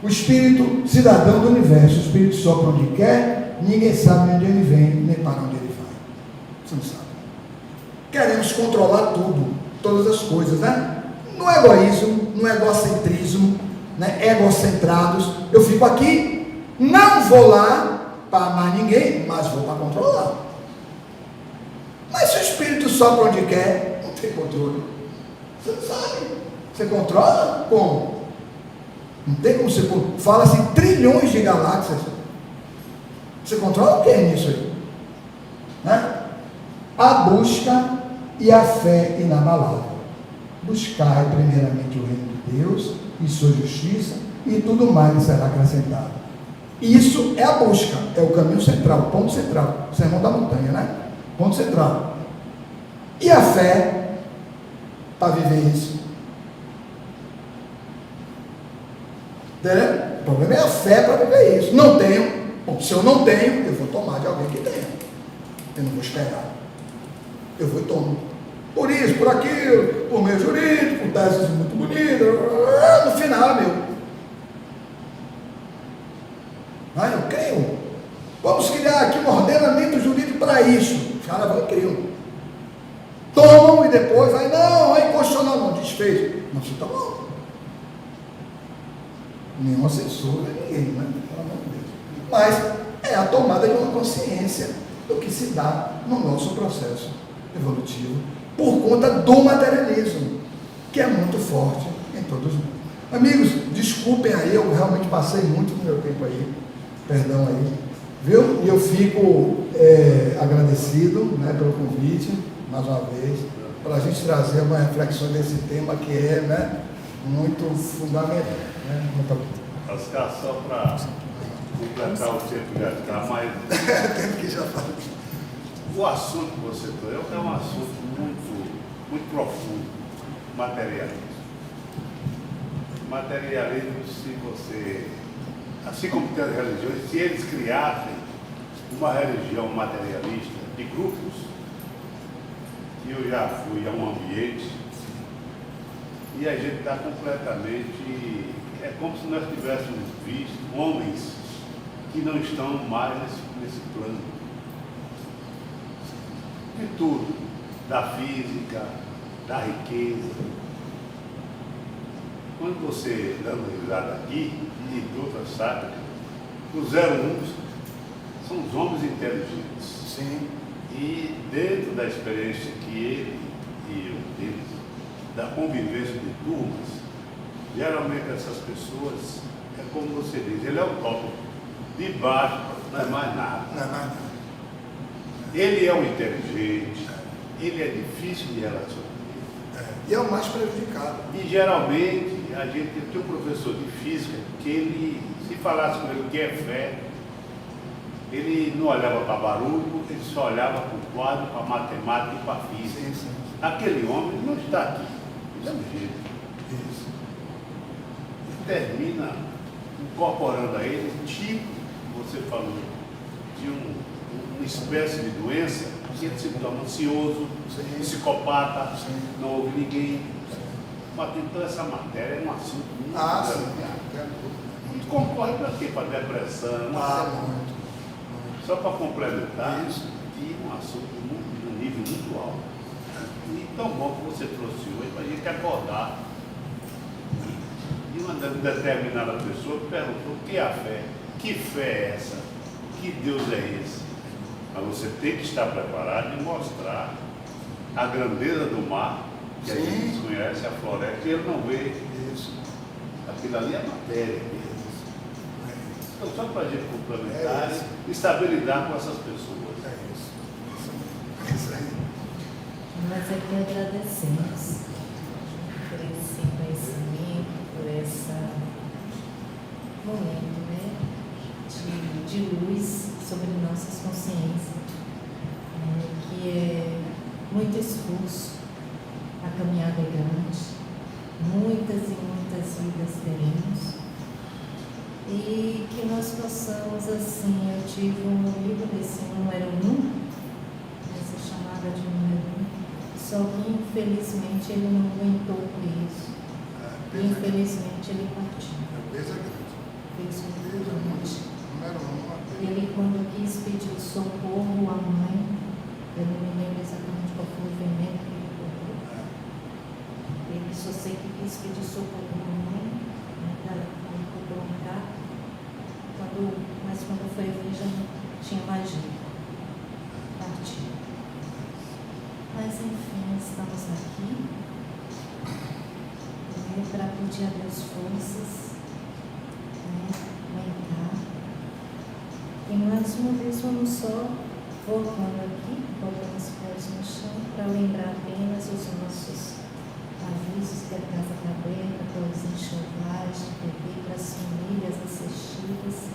O Espírito, cidadão do universo, o Espírito sopra onde quer, ninguém sabe onde ele vem, nem para onde ele vai. Você não sabe. Queremos controlar tudo, todas as coisas, né? No egoísmo, no egocentrismo, né? Egocentrados. Eu fico aqui, não vou lá para amar ninguém, mas vou para controlar. Mas se o Espírito sopra onde quer, não tem controle. Você não sabe. Você controla? Como? Não tem como você... Fala-se em trilhões de galáxias. Você controla o que nisso aí? Né? A busca e a fé inabalável. Buscai primeiramente o reino de Deus e sua justiça, e tudo mais lhe será acrescentado. Isso é a busca, é o caminho central, o ponto central, o sermão da montanha, né? Ponto central. E a fé para viver isso? Entendeu? O problema é a fé para viver isso. Não tenho. Bom, se eu não tenho, eu vou tomar de alguém que tenha. Eu não vou esperar. Eu vou e tomo. Por isso, por aquilo, por meio jurídico, por testes muito bonitas. No final é meu. Eu creio. Vamos criar aqui um ordenamento jurídico para isso. Os caras vão e criam. Tomam e depois, aí não, aí constitucional não, desfez. Não se tomou. Nenhuma censura, ninguém, né? Pelo amor de Deus. Mas é a tomada de uma consciência do que se dá no nosso processo evolutivo, por conta do materialismo, que é muito forte em todos nós. Amigos, desculpem aí, eu realmente passei muito do meu tempo aí, perdão aí, viu? E eu fico agradecido, né, pelo convite, mais uma vez, para a gente trazer uma reflexão desse tema que é, né, muito fundamental. Né? Oscar, só para completar o tempo já está, mas Tempo que já fala. o assunto que você trouxe é um assunto muito profundo, materialismo. Materialismo, se você, assim como tem as religiões, se eles criassem uma religião materialista de grupos, e eu já fui a um ambiente, e a gente está completamente, é como se nós tivéssemos visto homens que não estão mais nesse plano. De tudo, da física, da riqueza. Quando você dá uma risada aqui, e de outras sabe, os 01 são os homens inteligentes. Sim. E dentro da experiência que ele e eu temos, da convivência de turmas, geralmente essas pessoas, é como você diz, ele é o tópico, de baixo não é mais nada. Não é mais nada. Ele é um inteligente, ele é difícil de relacionar. E é o mais prejudicado. E geralmente a gente tem um professor de física que ele, se falasse com ele o que é fé, ele não olhava para barulho, ele só olhava para o quadro, para a matemática e para a física. Sim, sim. Aquele homem não está aqui, ele é um jeito. Isso. E termina incorporando a ele tipo, você falou, de uma espécie de doença, que ele se torna ansioso, Sim. psicopata, Sim. não ouve ninguém. Mas então essa matéria é um assunto muito delicado. E concorre para quê? Para depressão, Muito. só para complementar, Isso. e um assunto de um nível muito alto. E tão bom que você trouxe hoje para a gente acordar. E uma determinada pessoa perguntou o que é a fé? Que fé é essa? Que Deus é esse? Mas você tem que estar preparado e mostrar a grandeza do mar, que a Sim. gente desconhece, a floresta, e ele não vê. Isso. Aquilo ali é matéria mesmo. Então, só para a gente complementar É isso. e saber lidar com essas pessoas. É isso. É isso aí. Nós aqui agradecemos por esse conhecimento, por esse momento, né, de luz sobre nossas consciências, que é muito esforço, a caminhada é grande, muitas e muitas vidas teremos, e que nós possamos, assim, eu tive um livro desse número 1, essa chamada de número 1, só que infelizmente ele não aguentou o peso, e infelizmente ele partiu. Peso é grande. Peso Peso é grande. Número 1. Ele, quando quis pedir socorro à mãe, eu não me lembro exatamente qual foi o veneno que ele colocou. Ele só sei que quis pedir socorro à mãe, ele colocou um carro, mas quando foi ver já não tinha mais jeito. Partiu. Mas enfim, estamos aqui para pedir a Deus forças, aumentar. E mais uma vez vamos só voltando aqui, botando os pés no chão, para lembrar apenas os nossos avisos que a casa está aberta, para os enxovais de TV, para as famílias assistivas,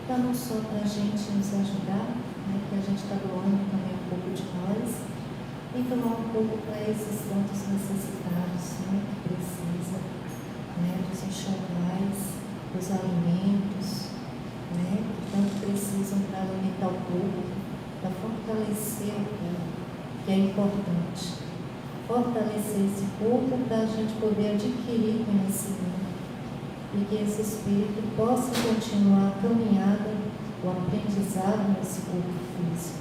para não só para a gente nos ajudar, que a gente está doando também um pouco de nós, e doar um pouco para esses tantos necessitados, que precisam dos enxovais, dos alimentos, que tanto precisam para alimentar o corpo, para fortalecer o corpo, que é importante. Fortalecer esse corpo para a gente poder adquirir conhecimento e que esse espírito possa continuar a caminhada, o aprendizado nesse corpo físico.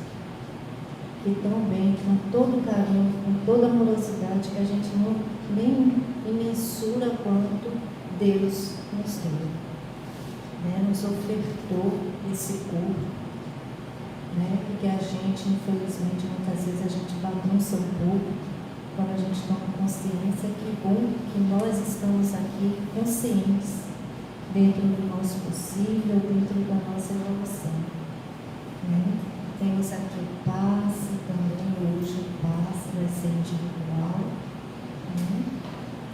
Que também, com todo carinho, com toda amorosidade, que a gente não nem mensura quanto Deus nos deu. Nos ofertou esse corpo, porque a gente, infelizmente, muitas vezes a gente bagunça um pouco quando a gente toma consciência. Que bom que nós estamos aqui conscientes, dentro do nosso possível, dentro da nossa evolução. Temos aqui o passe também, hoje o passe vai ser individual.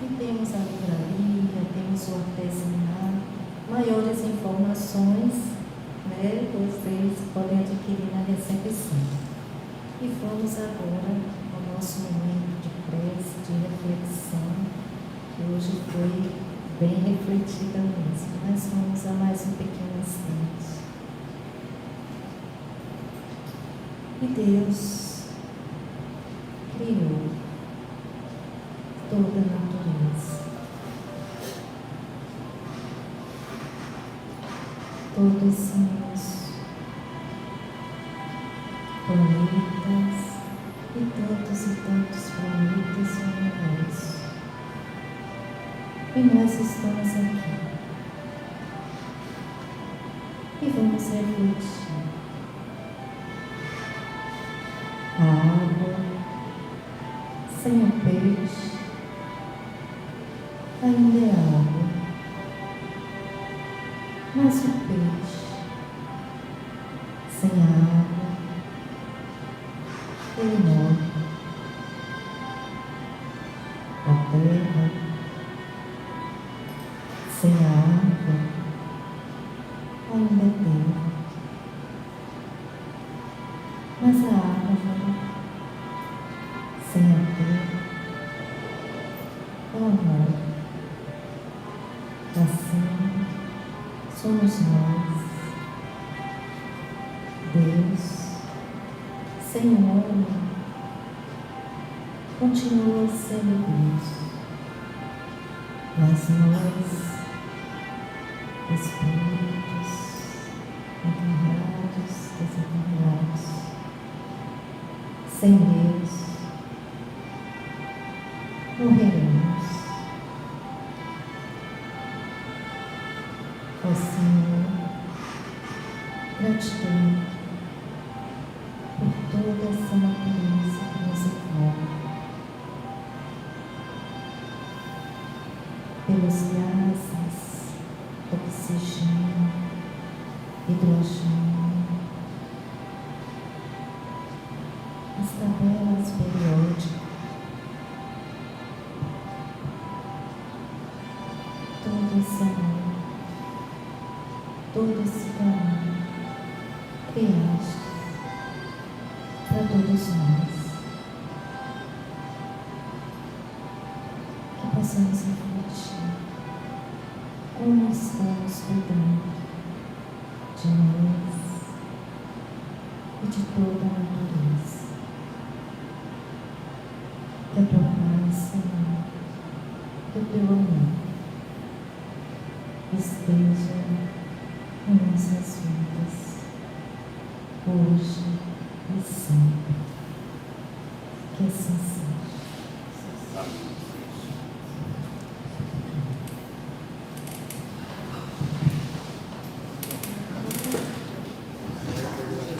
E temos a livraria, temos o artesanato. Maiores informações, vocês podem adquirir na recepção. E vamos agora ao nosso momento de prece, de reflexão, que hoje foi bem refletida mesmo. Mas vamos a mais um pequeno instante. E Deus criou toda a natureza. Todos os planetas e tantos planetas no universo. E nós estamos aqui. E vamos refletir. A água, sem o peixe, ainda é água. Mas o peixe, sem a água, ele morre. A terra, sem a água, ainda é terra. Mas a árvore, sem a terra, ela morre. Assim, somos nós. Deus, sem o homem, continua sendo Deus. Mas nós, espíritos, encarnados, desencarnados, sem Deus, morreremos. Ó Senhor, gratidão por toda essa natureza que nos envolve, pelos gases, oxigênio, hidrogênio, as tabelas periódicas, todo esse amor, todo esse carinho, criaste para todos nós. Que possamos refletir como estamos cuidando de nós e de toda a natureza. Que a tua paz, Senhor, que o teu amor esteja em nossas vidas, hoje e sempre. Que assim seja.